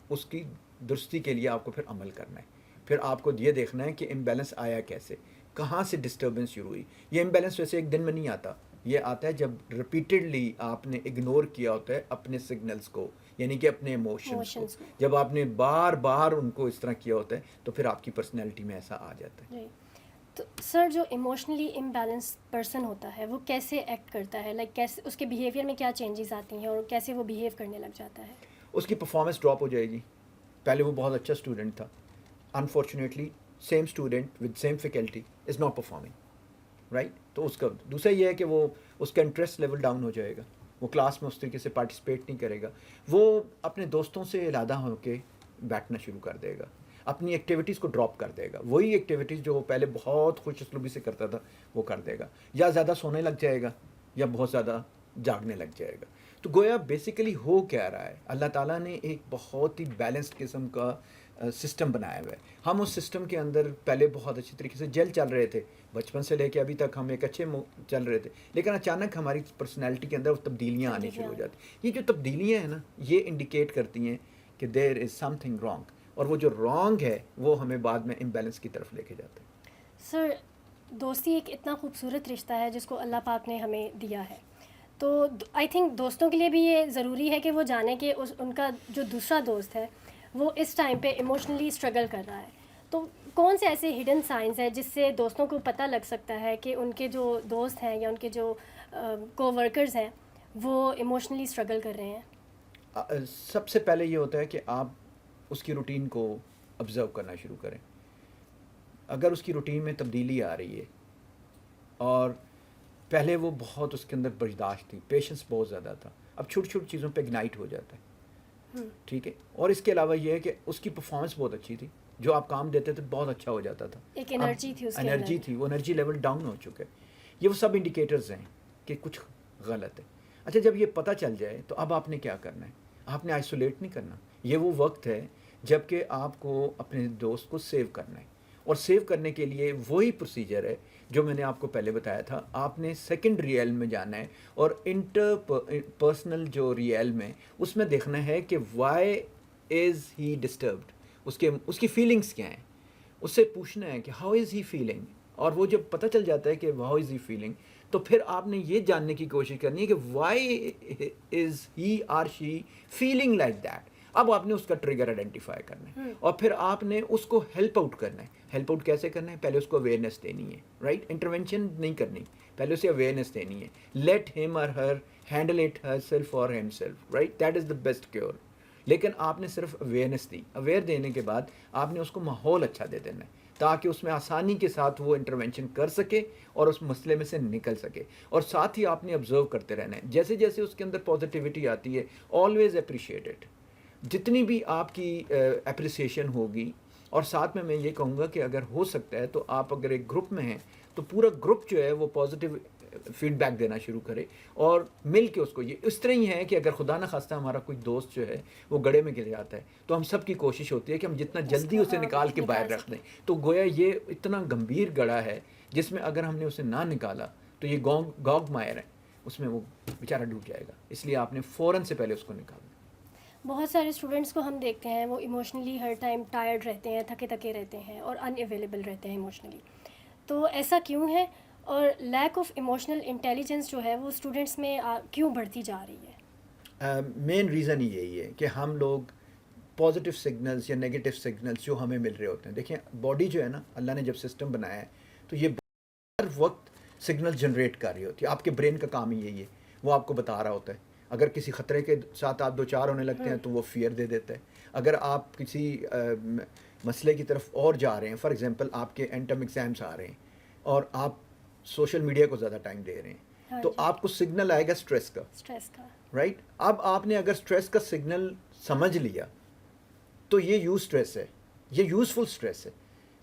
اس کی درستی کے لیے آپ کو پھر عمل کرنا ہے. پھر آپ کو یہ دیکھنا ہے کہ امبیلنس آیا کیسے, کہاں سے ڈسٹربنس شروع ہوئی. یہ امبیلنس ویسے ایک دن میں نہیں آتا, یہ آتا ہے جب ریپیٹڈلی آپ نے اگنور کیا ہوتا ہے اپنے سگنلز کو, یعنی کہ اپنے ایموشنز کو. جب آپ نے بار بار ان کو اس طرح کیا ہوتا ہے تو پھر آپ کی پرسنالٹی میں ایسا آ جاتا ہے. تو سر جو ایموشنلی امبیلنس پرسن ہوتا ہے وہ کیسے ایکٹ کرتا ہے, لائک کیسے اس کے بیہیویئر میں کیا چینجز آتی ہیں اور کیسے وہ بیہیو کرنے لگ جاتا ہے؟ اس کی پرفارمنس ڈراپ ہو جائے گی. پہلے وہ بہت اچھا اسٹوڈنٹ تھا, unfortunately same student with same faculty is not performing, right. تو اس کا دوسرا یہ ہے کہ وہ اس کا انٹرسٹ لیول ڈاؤن ہو جائے گا, وہ کلاس میں اس طریقے سے پارٹیسپیٹ نہیں کرے گا, وہ اپنے دوستوں سے علیحدہ ہو کے بیٹھنا شروع کر دے گا, اپنی ایکٹیویٹیز کو ڈراپ کر دے گا. وہی ایکٹیویٹیز جو وہ پہلے بہت خوش اسلوبی سے کرتا تھا وہ کر دے گا, یا زیادہ سونے لگ جائے گا یا بہت زیادہ جاگنے لگ جائے گا. تو گویا بیسیکلی ہو کیا رہا ہے, اللہ تعالیٰ نے ایک بہت ہی بیلنسڈ قسم کا سسٹم بنایا ہوا ہے. ہم اس سسٹم کے اندر پہلے بہت اچھی طریقے سے جل چل رہے تھے, بچپن سے لے کے ابھی تک ہم ایک اچھے چل رہے تھے, لیکن اچانک ہماری پرسنالٹی کے اندر تبدیلیاں آنی شروع ہو جاتی. یہ جو تبدیلیاں ہیں نا, یہ انڈیکیٹ کرتی ہیں کہ there is some thing wrong, اور وہ جو رانگ ہے وہ ہمیں بعد میں امبیلنس کی طرف لے کے جاتا ہے. سر دوستی ایک اتنا خوبصورت رشتہ ہے جس کو اللہ پاک نے ہمیں دیا ہے, تو آئی تھنک دوستوں کے لیے بھی یہ ضروری ہے کہ وہ جانیں کہ ان کا جو دوسرا دوست ہے وہ اس ٹائم پہ ایموشنلی اسٹرگل کر رہا ہے. تو کون سے ایسے ہڈن سائنس ہیں جس سے دوستوں کو پتہ لگ سکتا ہے کہ ان کے جو دوست ہیں یا ان کے جو کو ورکرز ہیں وہ ایموشنلی اسٹرگل کر رہے ہیں؟ سب سے پہلے یہ ہوتا ہے کہ آپ اس کی روٹین کو آبزرو کرنا شروع کریں. اگر اس کی روٹین میں تبدیلی آ رہی ہے, اور پہلے وہ بہت اس کے اندر برداشت تھی, پیشنس بہت زیادہ تھا, اب چھوٹی چھوٹی چیزوں پہ اگنائٹ ہو جاتا ہے, ٹھیک ہے. اور اس کے علاوہ یہ ہے کہ اس کی پرفارمنس بہت اچھی تھی, جو آپ کام دیتے تھے بہت اچھا ہو جاتا تھا, ایک انرجی تھی, انرجی تھی, وہ انرجی لیول ڈاؤن ہو چکا ہے. یہ وہ سب انڈیکیٹرز ہیں کہ کچھ غلط ہے. اچھا, جب یہ پتہ چل جائے تو اب آپ نے کیا کرنا ہے, آپ نے آئسولیٹ نہیں کرنا. یہ وہ وقت ہے جب کہ آپ کو اپنے دوست کو سیو کرنا ہے, اور سیو کرنے کے لیے وہی پروسیجر ہے جو میں نے آپ کو پہلے بتایا تھا. آپ نے سیکنڈ ریئل میں جانا ہے, اور انٹر پرسنل جو ریئل میں اس میں دیکھنا ہے کہ وائی از ہی ڈسٹربڈ, اس کی فیلنگس کیا ہیں, اس سے پوچھنا ہے کہ ہاؤ از ہی فیلنگ. اور وہ جب پتہ چل جاتا ہے کہ ہاؤ از ہی فیلنگ, تو پھر آپ نے یہ جاننے کی کوشش کرنی ہے کہ why is he or she feeling like that. اب آپ نے اس کا ٹریگر آئیڈینٹیفائی کرنا ہے, اور پھر آپ نے اس کو ہیلپ آؤٹ کرنا ہے. ہیلپ آؤٹ کیسے کرنا ہے؟ پہلے اس کو اویئرنیس دینی ہے, رائٹ. انٹروینشن نہیں کرنی, پہلے اسے اویئرنیس دینی ہے. لیٹ ہم اور ہر ہینڈل اٹ ہر سیلف اور ہم self, right. That is the best cure. لیکن آپ نے صرف اویئرنیس دی. اویئر دینے کے بعد آپ نے اس کو ماحول اچھا دے دینا ہے. تاکہ اس میں آسانی کے ساتھ وہ انٹرونشن کر سکے اور اس مسئلے میں سے نکل سکے. اور ساتھ ہی آپ نے آبزرو کرتے رہنا ہے جیسے جیسے اس کے اندر پازیٹیوٹی آتی ہے. Always appreciate it. جتنی بھی آپ کی اپریسیشن ہوگی. اور ساتھ میں یہ کہوں گا کہ اگر ہو سکتا ہے تو آپ اگر ایک گروپ میں ہیں تو پورا گروپ جو ہے وہ پازیٹیو فیڈ بیک دینا شروع کرے اور مل کے اس کو. یہ اس طرح ہی ہے کہ اگر خدا نہ خواستہ ہمارا کوئی دوست جو ہے وہ گڑھے میں گر جاتا ہے تو ہم سب کی کوشش ہوتی ہے کہ ہم جتنا جلدی اسے نکال کے باہر رکھ دیں. تو گویا یہ اتنا گمبھیر گڑھا ہے جس میں اگر ہم نے اسے نہ نکالا تو یہ گوگ مائر ہے, اس میں وہ بیچارہ ڈوب جائے گا. اس لیے آپ نے فوراً سے پہلے اس کو نکالنا. بہت سارے اسٹوڈنٹس کو ہم دیکھتے ہیں وہ ایموشنلی ہر ٹائم ٹائرڈ رہتے ہیں, تھکے تھکے رہتے ہیں اور ان اویلیبل رہتے ہیں ایموشنلی. تو ایسا کیوں ہے اور لیک آف ایموشنل انٹیلیجنس جو ہے وہ اسٹوڈنٹس میں کیوں بڑھتی جا رہی ہے؟ مین ریزن یہی ہے کہ ہم لوگ پازیٹیو سگنلز یا نیگیٹو سگنلز جو ہمیں مل رہے ہوتے ہیں. دیکھیں باڈی جو ہے نا, اللہ نے جب سسٹم بنایا ہے تو یہ ہر وقت سگنل جنریٹ کر رہی ہوتی ہے. آپ کے برین کا کام ہی یہی ہے, وہ آپ کو بتا رہا ہوتا ہے. اگر کسی خطرے کے ساتھ آپ دو چار ہونے لگتے ہیں تو وہ فیئر دے دیتا ہے. اگر آپ کسی مسئلے کی طرف اور جا رہے ہیں, فار ایگزامپل آپ کے انٹرم ایگزامس آ رہے ہیں اور آپ سوشل میڈیا کو زیادہ ٹائم دے رہے ہیں تو آپ کو سگنل آئے گا اسٹریس کا, رائٹ. اب آپ نے اگر اسٹریس کا سگنل سمجھ لیا تو یہ یوز اسٹریس ہے, یہ یوزفل اسٹریس ہے,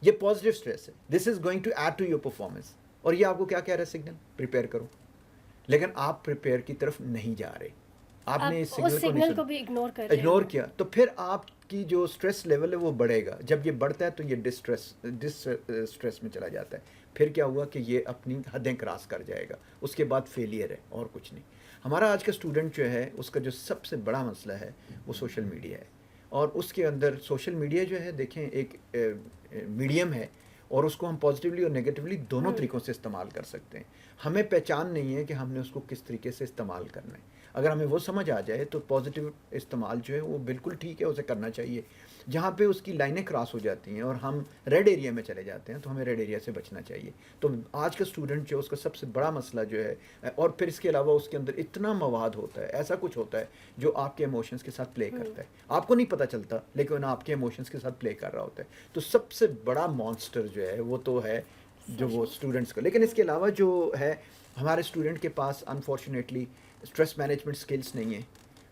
یہ پازیٹیو اسٹریس ہے. This is going to add to your performance. اور یہ آپ کو کیا کہہ رہا ہے سگنل, پریپیئر کرو. لیکن آپ پریپیئر کی طرف نہیں جا رہے, آپ نے اس سگنل کو بھی اگنور کیا تو پھر آپ کی جو اسٹریس لیول ہے وہ بڑھے گا. جب یہ بڑھتا ہے تو یہ ڈس اسٹریس میں چلا جاتا ہے. پھر کیا ہوا کہ یہ اپنی حدیں کراس کر جائے گا, اس کے بعد فیلئر ہے اور کچھ نہیں. ہمارا آج کا اسٹوڈنٹ جو ہے اس کا جو سب سے بڑا مسئلہ ہے وہ سوشل میڈیا ہے. اور اس کے اندر سوشل میڈیا جو ہے دیکھیں ایک میڈیم ہے اور اس کو ہم پازیٹیولی اور نیگیٹیولی دونوں طریقوں سے استعمال کر سکتے ہیں. ہمیں پہچان نہیں ہے کہ ہم نے اس کو کس طریقے سے استعمال کرنا ہے. اگر ہمیں وہ سمجھ آ جائے تو پازیٹیو استعمال جو ہے وہ بالکل ٹھیک ہے, اسے کرنا چاہیے. جہاں پہ اس کی لائنیں کراس ہو جاتی ہیں اور ہم ریڈ ایریا میں چلے جاتے ہیں تو ہمیں ریڈ ایریا سے بچنا چاہیے. تو آج کا اسٹوڈنٹ جو اس کا سب سے بڑا مسئلہ جو ہے, اور پھر اس کے علاوہ اس کے اندر اتنا مواد ہوتا ہے, ایسا کچھ ہوتا ہے جو آپ کے ایموشنس کے ساتھ پلے کرتا ہے. آپ کو نہیں پتہ چلتا لیکن آپ کے ایموشنس کے ساتھ پلے کر رہا ہوتا ہے. تو سب سے بڑا مانسٹر جو ہے وہ تو ہے جو وہ اسٹوڈنٹس کا. لیکن اس کے علاوہ جو ہے ہمارے اسٹوڈنٹ کے پاس انفارچونیٹلی اسٹریس مینجمنٹ اسکلس نہیں ہیں.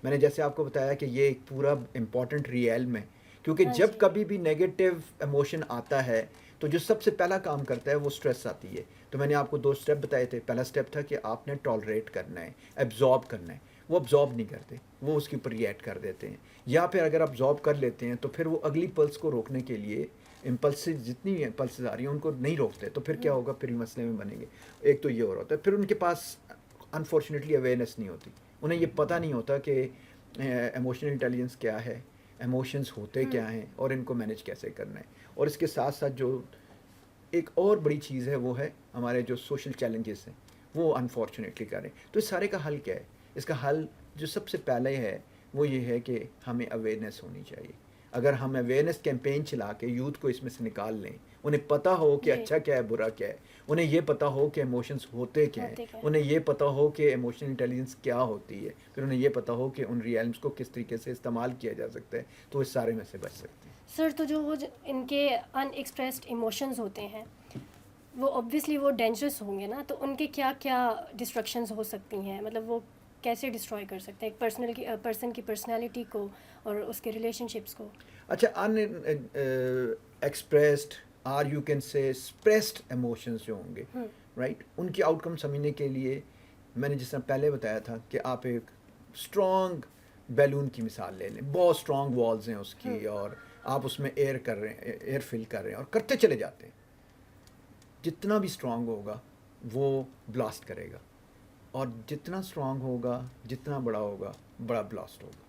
میں نے جیسے آپ کو بتایا کہ یہ ایک پورا امپورٹنٹ ریئلم ہے, کیونکہ جب کبھی بھی نیگیٹو ایموشن آتا ہے تو جو سب سے پہلا کام کرتا ہے وہ اسٹریس آتی ہے. تو میں نے آپ کو 2 اسٹیپ بتائے تھے. پہلا اسٹیپ تھا کہ آپ نے ٹالریٹ کرنا ہے, ایبزارب کرنا ہے. وہ ابزارب نہیں کرتے, وہ اس کے اوپر ریئیکٹ کر دیتے ہیں. یا پھر اگر ابزارب کر لیتے ہیں تو پھر وہ اگلی پلس کو روکنے کے لیے امپلسز جتنی امپلسز آ رہی ہیں ان کو نہیں روکتے. تو پھر کیا ہوگا, پھر مسئلے میں بنیں گے. ایک تو یہ ہو رہا ہوتا ہے. پھر ان کے پاس انفارچونیٹلی اویئرنیس نہیں ہوتی, انہیں یہ پتہ نہیں ہوتا کہ ایموشنل انٹیلیجنس کیا ہے, ایموشنز ہوتے کیا ہیں اور ان کو مینیج کیسے کرنا ہے. اور اس کے ساتھ ساتھ جو ایک اور بڑی چیز ہے وہ ہے ہمارے جو سوشل چیلنجز ہیں وہ انفارچونیٹلی کریں. تو اس سارے کا حل کیا ہے؟ اس کا حل جو سب سے پہلے ہے وہ یہ ہے کہ ہمیں اویئرنیس ہونی چاہیے. اگر ہم اویئرنیس کیمپین چلا کے یوتھ کو اس میں سے نکال لیں, انہیں پتہ ہو کہ اچھا کیا ہے برا کیا ہے, انہیں یہ پتہ ہو کہ ایموشنز ہوتے کیا ہیں, انہیں یہ پتہ ہو کہ ایموشنل انٹیلیجنس کیا ہوتی ہے, پھر انہیں یہ پتہ ہو کہ ان ریئلمز کو کس طریقے سے استعمال کیا جا سکتا ہے, تو اس سارے میں سے بچ سکتے ہیں. سر تو جو وہ ان کے ان ایکسپریسڈ ایموشنز ہوتے ہیں وہ اوبویسلی وہ ڈینجرس ہوں گے نا, تو ان کے کیا کیا ڈسٹرکشنز ہو سکتی ہیں, مطلب وہ کیسے ڈسٹروائے کر سکتے ہیں ایک پرسن کی پرسنالٹی کو اور اس کے ریلیشن شپس کو؟ اچھا, unexpressed or you can say suppressed emotions جو ہوں گے, رائٹ, ان کی آؤٹ کم سمجھنے کے لیے میں نے جس طرح پہلے بتایا تھا کہ آپ ایک اسٹرانگ بیلون کی مثال لے لیں. بہت اسٹرانگ والز ہیں اس کی اور آپ اس میں ایئر کر رہے ہیں, ایئر فل کر رہے ہیں اور کرتے چلے جاتے ہیں. جتنا بھی اسٹرانگ ہوگا وہ بلاسٹ کرے گا, اور جتنا اسٹرانگ ہوگا جتنا بڑا ہوگا بڑا بلاسٹ ہوگا,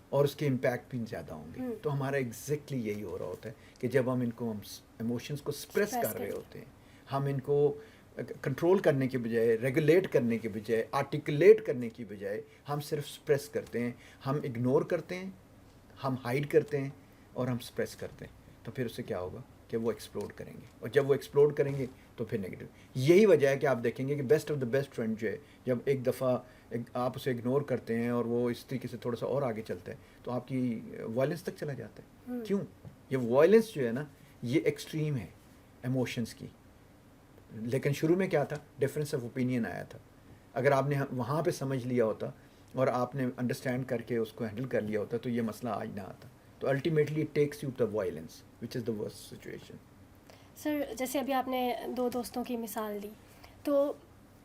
اور اس کے امپیکٹ بھی زیادہ ہوں گے. تو ہمارا ایگزیکٹلی یہی ہو رہا ہوتا ہے کہ جب ہم ان کو ہم ایموشنس کو سپریس کر رہے ہوتے ہیں, ہم ان کو کنٹرول کرنے کے بجائے, ریگولیٹ کرنے کے بجائے, آرٹیکولیٹ کرنے کی بجائے ہم صرف سپریس کرتے ہیں, ہم اگنور کرتے ہیں, ہم ہائڈ کرتے ہیں اور ہم سپریس کرتے ہیں. تو پھر اس سے کیا ہوگا کہ وہ ایکسپلوڈ کریں گے, اور جب وہ ایکسپلوڈ کریں گے تو پھر نیگیٹو. یہی وجہ ہے کہ آپ دیکھیں گے کہ best of the best friend جو ہے, جب ایک دفعہ آپ اسے اگنور کرتے ہیں اور وہ اس طریقے سے تھوڑا سا اور آگے چلتا ہے تو آپ کی وائلنس تک چلا جاتا ہے. کیوں؟ یہ وائلنس جو ہے نا یہ ایکسٹریم ہے, ایموشنس کی. لیکن شروع میں کیا تھا, ڈفرینس آف اوپینین آیا تھا. اگر آپ نے وہاں پہ سمجھ لیا ہوتا اور آپ نے انڈرسٹینڈ کر کے اس کو ہینڈل کر لیا ہوتا تو یہ مسئلہ آج نہ آتا. تو ultimately it takes you the violence which is the worst situation. Sir جیسے ابھی آپ نے 2 دوستوں کی مثال دی, تو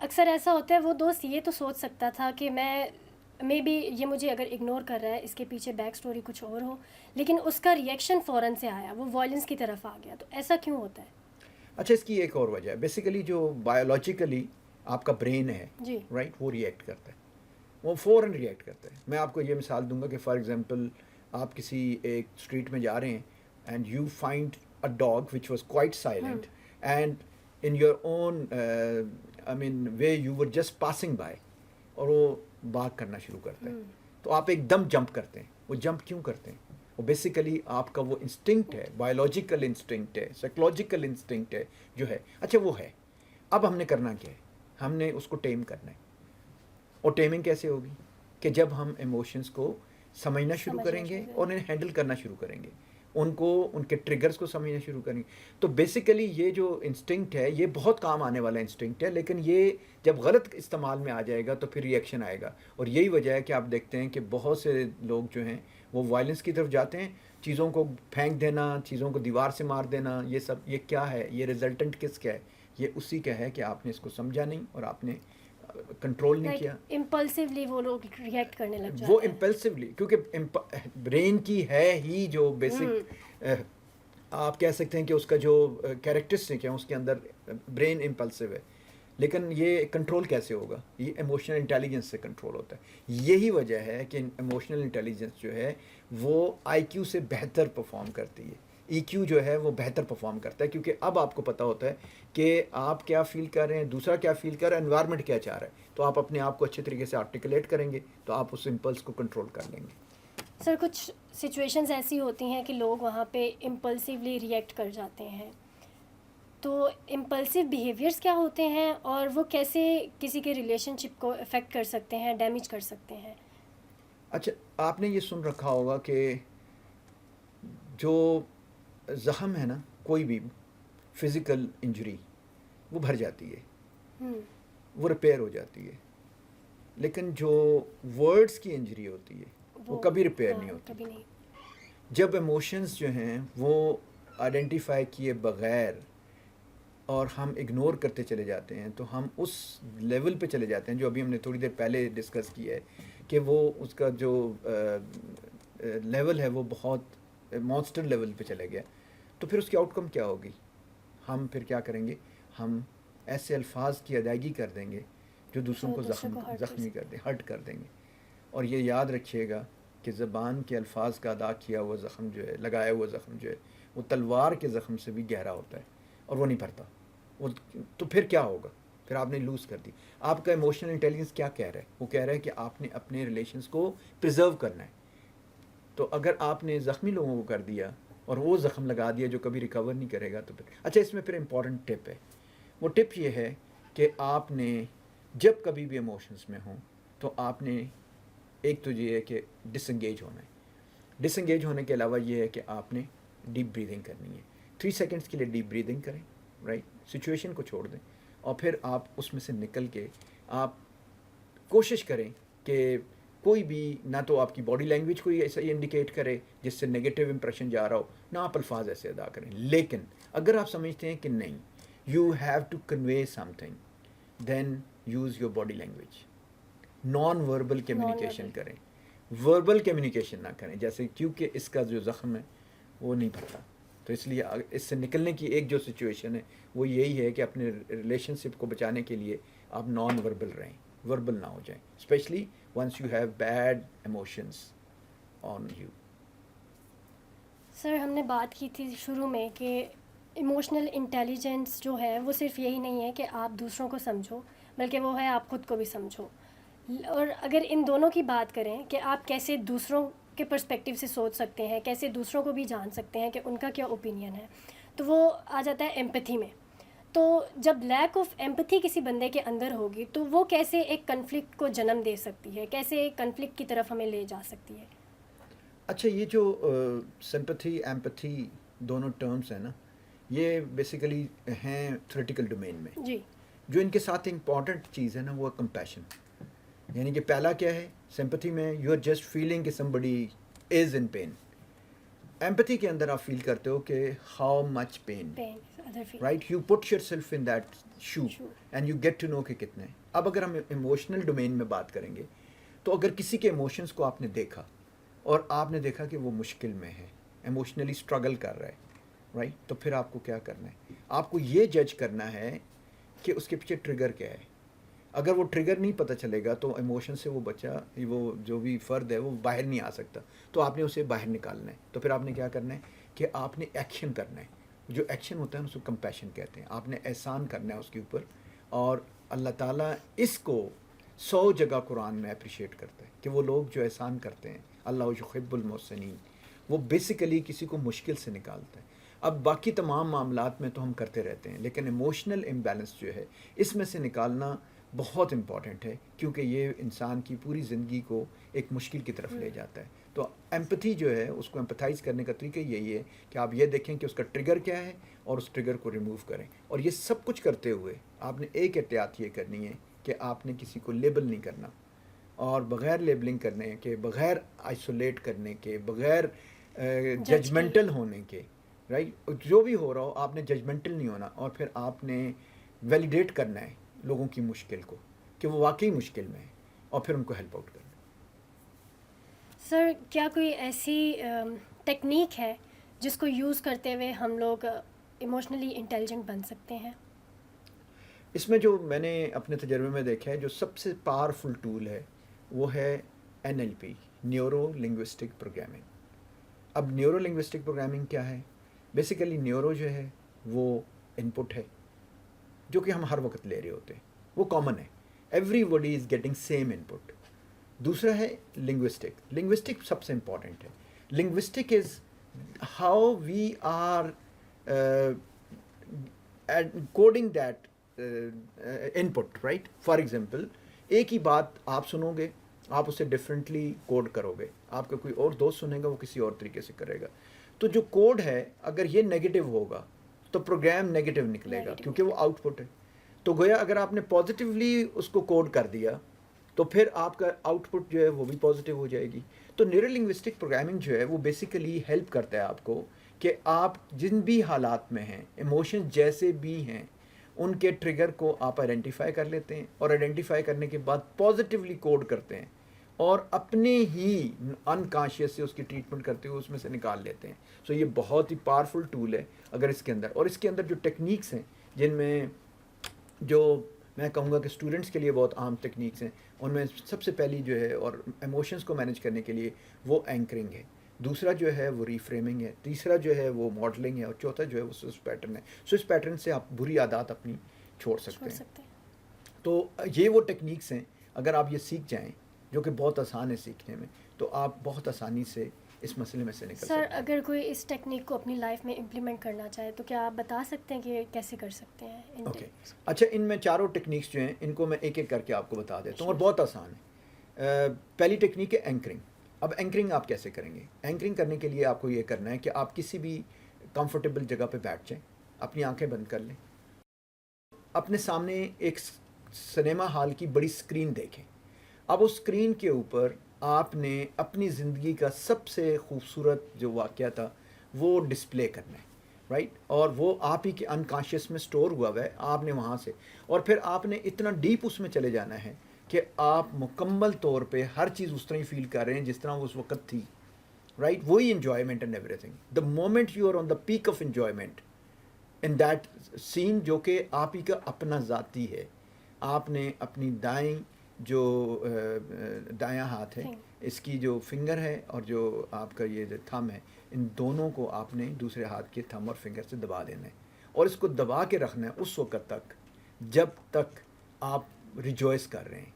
اکثر ایسا ہوتا ہے وہ دوست یہ تو سوچ سکتا تھا کہ مے بی یہ مجھے اگر اگنور کر رہا ہے اس کے پیچھے بیک سٹوری کچھ اور ہو, لیکن اس کا ریئیکشن فوراً سے آیا, وہ وائلنس کی طرف آ گیا. تو ایسا کیوں ہوتا ہے؟ اچھا, اس کی ایک اور وجہ ہے. بیسیکلی جو بایولوجیکلی آپ کا برین ہے, جی رائٹ, وہ ریئیکٹ کرتا ہے, وہ فوراً ریئیکٹ کرتا ہے. میں آپ کو یہ مثال دوں گا کہ فار ایگزامپل آپ کسی ایک اسٹریٹ میں جا رہے ہیں and you find a dog which was quite silent and in your own I mean way you were just passing by, اور وہ باغ کرنا شروع کرتا ہے. تو آپ ایک دم جمپ کرتے ہیں. وہ جمپ کیوں کرتے ہیں؟ وہ بیسیکلی آپ کا وہ انسٹنکٹ ہے, بایولوجیکل انسٹنکٹ ہے, سائیکولوجیکل انسٹنکٹ ہے جو ہے. اچھا وہ ہے. اب ہم نے کرنا کیا ہے؟ ہم نے اس کو ٹیم کرنا ہے. اور ٹیمنگ کیسے ہوگی؟ کہ جب ہم ایموشنس کو سمجھنا شروع کریں گے اور انہیں ہینڈل کرنا شروع کریں گے, ان کو ان کے ٹریگرز کو سمجھنا شروع کریں گے. تو بیسیکلی یہ جو انسٹنکٹ ہے یہ بہت کام آنے والا انسٹنکٹ ہے, لیکن یہ جب غلط استعمال میں آ جائے گا تو پھر ریئیکشن آئے گا. اور یہی وجہ ہے کہ آپ دیکھتے ہیں کہ بہت سے لوگ جو ہیں وہ وائلنس کی طرف جاتے ہیں. چیزوں کو پھینک دینا, چیزوں کو دیوار سے مار دینا, یہ سب یہ کیا ہے؟ یہ ریزلٹنٹ کس کا ہے؟ یہ اسی کا ہے کہ آپ نے اس کو سمجھا نہیں اور آپ نے کنٹرول نہیں کیا. امپلسیولی وہ لوگ ریئیکٹ کرنے لگ جاتے وہ ہیں. امپلسیولی, کیونکہ برین کی ہے ہی جو بیسک آپ کہہ سکتے ہیں کہ اس کا جو کیریکٹرسٹک ہے اس کے اندر برین امپلسیو ہے. لیکن یہ کنٹرول کیسے ہوگا؟ یہ ایموشنل انٹیلیجنس سے کنٹرول ہوتا ہے. یہی وجہ ہے کہ ایموشنل انٹیلیجنس جو ہے وہ آئی کیو سے بہتر پرفارم کرتی ہے. ای کیو جو ہے وہ بہتر پرفارم کرتا ہے, کیونکہ اب آپ کو پتہ ہوتا ہے کہ آپ کیا فیل کر رہے ہیں, دوسرا کیا فیل کر رہا ہے, انوائرمنٹ کیا چاہ رہا ہے. تو آپ اپنے آپ کو اچھے طریقے سے آرٹیکولیٹ کریں گے تو آپ اس امپلس کو کنٹرول کر لیں گے. سر کچھ سچویشنز ایسی ہوتی ہیں کہ لوگ وہاں پہ امپلسیولی ریئیکٹ کر جاتے ہیں, تو امپلسیو بیہیویئرس کیا ہوتے ہیں اور وہ کیسے کسی کے ریلیشن شپ کو افیکٹ کر سکتے ہیں, ڈیمیج کر سکتے ہیں؟ اچھا, آپ نے یہ سن رکھا ہوگا کہ جو زخم ہے نا, کوئی بھی فزیکل انجری وہ بھر جاتی ہے, وہ ریپیئر ہو جاتی ہے. لیکن جو ورڈز کی انجری ہوتی ہے وہ کبھی ریپیئر نہیں ہوتی. کبھی نہیں. جب ایموشنز جو ہیں وہ آئیڈینٹیفائی کیے بغیر اور ہم اگنور کرتے چلے جاتے ہیں تو ہم اس لیول پہ چلے جاتے ہیں جو ابھی ہم نے تھوڑی دیر پہلے ڈسکس کیا ہے کہ وہ اس کا جو لیول ہے وہ بہت مانسٹر لیول پہ چلے گیا. تو پھر اس کی آؤٹ کم کیا ہوگی؟ ہم پھر کیا کریں گے؟ ہم ایسے الفاظ کی ادائیگی کر دیں گے جو دوسروں کو زخمی کر دیں, ہرٹ کر دیں گے. اور یہ یاد رکھیے گا کہ زبان کے الفاظ کا ادا کیا ہوا زخم جو ہے, لگایا ہوا زخم جو ہے, وہ تلوار کے زخم سے بھی گہرا ہوتا ہے اور وہ نہیں بھرتا. وہ تو پھر کیا ہوگا؟ پھر آپ نے لوز کر دی. آپ کا ایموشنل انٹیلیجنس کیا کہہ رہا ہے؟ وہ کہہ رہا ہے کہ آپ نے اپنے ریلیشنس کو پریزرو کرنا ہے. تو اگر آپ نے زخمی لوگوں کو کر دیا اور وہ زخم لگا دیا جو کبھی ریکور نہیں کرے گا تو پھر اچھا, اس میں پھر امپورٹنٹ ٹپ ہے. وہ ٹپ یہ ہے کہ آپ نے جب کبھی بھی ایموشنس میں ہوں تو آپ نے ایک تو یہ ہے کہ ڈس انگیج ہونا ہے. ڈس انگیج ہونے کے علاوہ یہ ہے کہ آپ نے ڈیپ بریدنگ کرنی ہے. 3 سیکنڈس کے لیے ڈیپ بریدنگ کریں, رائٹ, سچویشن کو چھوڑ دیں اور پھر آپ اس میں سے نکل کے آپ کوشش کریں کہ کوئی بھی نہ تو آپ کی باڈی لینگویج کوئی ایسا انڈیکیٹ کرے جس سے نگیٹو امپریشن جا رہا ہو, نہ آپ الفاظ ایسے ادا کریں. لیکن اگر آپ سمجھتے ہیں کہ نہیں, you have to convey something, then use your body language. Non verbal communication کریں, وربل کمیونیکیشن نہ کریں. جیسے کیونکہ اس کا جو زخم ہے وہ نہیں بھرتا, تو اس لیے اس سے نکلنے کی ایک جو سچویشن ہے وہ یہی ہے کہ اپنے ریلیشن شپ کو بچانے کے لیے آپ نان وربل رہیں, وربل نہ ہو جائیں, especially once you have bad emotions on you. Sir ہم نے بات کی تھی شروع میں کہ ایموشنل انٹیلیجنس جو ہے وہ صرف یہی نہیں ہے کہ آپ دوسروں کو سمجھو, بلکہ وہ ہے آپ خود کو بھی سمجھو. اور اگر ان دونوں کی بات کریں کہ آپ کیسے دوسروں کے پرسپیکٹیو سے سوچ سکتے ہیں, کیسے دوسروں کو بھی جان سکتے ہیں کہ ان کا کیا اوپینین ہے, تو وہ آ جاتا ہے ایمپتھی میں. تو جب لیک آف ایمپتھی کسی بندے کے اندر ہوگی تو وہ کیسے ایک کنفلکٹ کو جنم دے سکتی ہے, کیسے ایک کنفلکٹ کی طرف ہمیں لے جا سکتی ہے؟ اچھا, یہ جو سمپتھی ایمپتھی دونوں ٹرمز ہیں نا, یہ بیسیکلی ہیں تھیوریٹیکل ڈومین میں. جی. جو ان کے ساتھ امپورٹنٹ چیز ہے نا وہ کمپیشن. یعنی کہ پہلا کیا ہے سمپتھی میں یو آر جسٹ فیلنگ کہ somebody is in pain. Empathy کے اندر آپ فیل کرتے ہو کہ how much pain, right, you put yourself in that shoe and you get to know کہ کتنے. اب اگر ہم ایموشنل ڈومین میں بات کریں گے تو اگر کسی کے ایموشنس کو آپ نے دیکھا اور آپ نے دیکھا کہ وہ مشکل میں ہے, ایموشنلی اسٹرگل کر رہا ہے, رائٹ, تو پھر آپ کو کیا کرنا ہے, آپ کو یہ جج کرنا ہے کہ اس کے پیچھے ٹریگر کیا ہے. اگر وہ ٹریگر نہیں پتہ چلے گا تو ایموشن سے وہ بچہ, وہ جو بھی فرد ہے وہ باہر نہیں آ سکتا. تو آپ نے اسے باہر نکالنا ہے. تو پھر آپ نے کیا کرنا ہے کہ آپ نے ایکشن کرنا ہے. جو ایکشن ہوتا ہے اس کو کمپیشن کہتے ہیں. آپ نے احسان کرنا ہے اس کے اوپر. اور اللہ تعالیٰ اس کو 100 جگہ قرآن میں اپریشیٹ کرتا ہے کہ وہ لوگ جو احسان کرتے ہیں, اللہ یحب المحسنین, وہ بیسیکلی کسی کو مشکل سے نکالتا ہے. اب باقی تمام معاملات میں تو ہم کرتے رہتے ہیں, لیکن ایموشنل امبیلنس جو ہے اس میں سے نکالنا بہت امپورٹنٹ ہے, کیونکہ یہ انسان کی پوری زندگی کو ایک مشکل کی طرف لے جاتا ہے. تو ایمپتھی جو ہے اس کو ایمپتھائز کرنے کا طریقہ یہی ہے کہ آپ یہ دیکھیں کہ اس کا ٹریگر کیا ہے اور اس ٹریگر کو ریموو کریں. اور یہ سب کچھ کرتے ہوئے آپ نے ایک احتیاط یہ کرنی ہے کہ آپ نے کسی کو لیبل نہیں کرنا, اور بغیر لیبلنگ کرنے کے, بغیر آئسولیٹ کرنے کے, بغیر ججمنٹل ہونے کے, رائٹ, جو بھی ہو رہا ہو آپ نے ججمنٹل نہیں ہونا. اور پھر آپ نے ویلیڈیٹ کرنا ہے لوگوں کی مشکل کو کہ وہ واقعی مشکل میں ہے, اور پھر ان کو ہیلپ آؤٹ کرنا. سر کیا کوئی ایسی ٹیکنیک ہے جس کو یوز کرتے ہوئے ہم لوگ ایموشنلی انٹیلیجنٹ بن سکتے ہیں؟ اس میں جو میں نے اپنے تجربے میں دیکھا ہے جو سب سے پاورفل ٹول ہے وہ ہے NLP, نیورو لنگوسٹک پروگرامنگ. اب نیورو لنگوسٹک پروگرامنگ کیا ہے؟ بیسیکلی نیورو جو ہے وہ ان پٹ ہے جو کہ ہم ہر وقت لے رہے ہوتے ہیں, وہ کامن ہے, everybody is getting same input. دوسرا ہے لنگوسٹک. لنگوسٹک سب سے امپورٹنٹ ہے. Linguistic is how we are coding that input, right. For example ایک ہی بات آپ سنو گے, آپ اسے ڈفرینٹلی کوڈ کرو گے, آپ کا کوئی اور دوست سنے گا وہ کسی اور طریقے سے کرے گا. تو جو کوڈ ہے اگر یہ نیگیٹو ہوگا تو پروگرام نیگیٹو نکلے گا کیونکہ وہ آؤٹ پٹ ہے. تو گویا اگر آپ نے پازیٹیولی اس کو کوڈ کر دیا تو پھر آپ کا آؤٹ پٹ جو ہے وہ بھی پازیٹیو ہو جائے گی. تو نیورو لنگوسٹک پروگرامنگ جو ہے وہ بیسیکلی ہیلپ کرتا ہے آپ کو کہ آپ جن بھی حالات میں ہیں, ایموشن جیسے بھی ہیں, ان کے ٹریگر کو آپ آئیڈینٹیفائی کر لیتے ہیں, اور آئیڈینٹیفائی کرنے کے بعد پازیٹیولی کوڈ کرتے ہیں, اور اپنے ہی انکانشیس سے اس کی ٹریٹمنٹ کرتے ہوئے اس میں سے نکال لیتے ہیں. سو یہ بہت ہی پاورفل ٹول ہے اگر اس کے اندر. اور اس کے اندر جو ٹیکنیکس ہیں جن میں جو میں کہوں گا کہ اسٹوڈنٹس کے لیے بہت عام ٹیکنیکس ہیں, ان میں سب سے پہلی جو ہے اور ایموشنس کو مینیج کرنے کے لیے وہ اینکرنگ ہے. دوسرا جو ہے وہ ریفریمنگ ہے. تیسرا جو ہے وہ ماڈلنگ ہے. اور چوتھا جو ہے وہ سوئچ پیٹرن ہے. سوئچ پیٹرن سے آپ بری عادات اپنی چھوڑ سکتے ہیں. تو یہ وہ ٹیکنیکس ہیں, اگر آپ یہ سیکھ جائیں جو کہ بہت آسان ہے سیکھنے میں, تو آپ بہت آسانی سے اس مسئلے میں سے نکل سکتے ہیں. سر اگر کوئی اس ٹیکنیک کو اپنی لائف میں امپلیمنٹ کرنا چاہے تو کیا آپ بتا سکتے ہیں کہ کیسے کر سکتے ہیں؟ اوکے, اچھا, ان میں چاروں ٹیکنیکس جو ہیں ان کو میں ایک ایک کر کے آپ کو بتا دیتا ہوں, اور بہت آسان ہے. پہلی ٹیکنیک ہے اینکرنگ. اب اینکرنگ آپ کیسے کریں گے؟ اینکرنگ کرنے کے لیے آپ کو یہ کرنا ہے کہ آپ کسی بھی کمفرٹیبل جگہ پہ بیٹھ جائیں, اپنی آنکھیں بند کر لیں, اپنے سامنے ایک سنیما ہال کی بڑی اسکرین دیکھیں. اب اس اسکرین کے اوپر آپ نے اپنی زندگی کا سب سے خوبصورت جو واقعہ تھا وہ ڈسپلے کرنا ہے, رائٹ. اور وہ آپ ہی کے انکانشیس میں اسٹور ہوا ہے, آپ نے وہاں سے, اور پھر آپ نے اتنا ڈیپ اس میں چلے جانا ہے کہ آپ مکمل طور پہ ہر چیز اس طرح ہی فیل کر رہے ہیں جس طرح وہ اس وقت تھی, رائٹ. وہی enjoyment and everything. The moment you are on the peak of enjoyment in that scene, جو کہ آپ ہی کا اپنا ذاتی ہے. آپ نے اپنی دائیں جو دایاں ہاتھ ہے, اس کی جو فنگر ہے اور جو آپ کا یہ تھم ہے, ان دونوں کو آپ نے دوسرے ہاتھ کے تھم اور فنگر سے دبا دینا ہے, اور اس کو دبا کے رکھنا ہے اس وقت تک جب تک آپ ریجوائس کر رہے ہیں.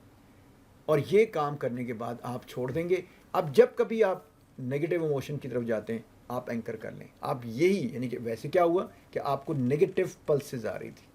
اور یہ کام کرنے کے بعد آپ چھوڑ دیں گے. اب جب کبھی آپ نگیٹو ایموشن کی طرف جاتے ہیں آپ اینکر کر لیں. آپ یہی, یعنی کہ ویسے کیا ہوا کہ آپ کو نگیٹو پلسز آ رہی تھی,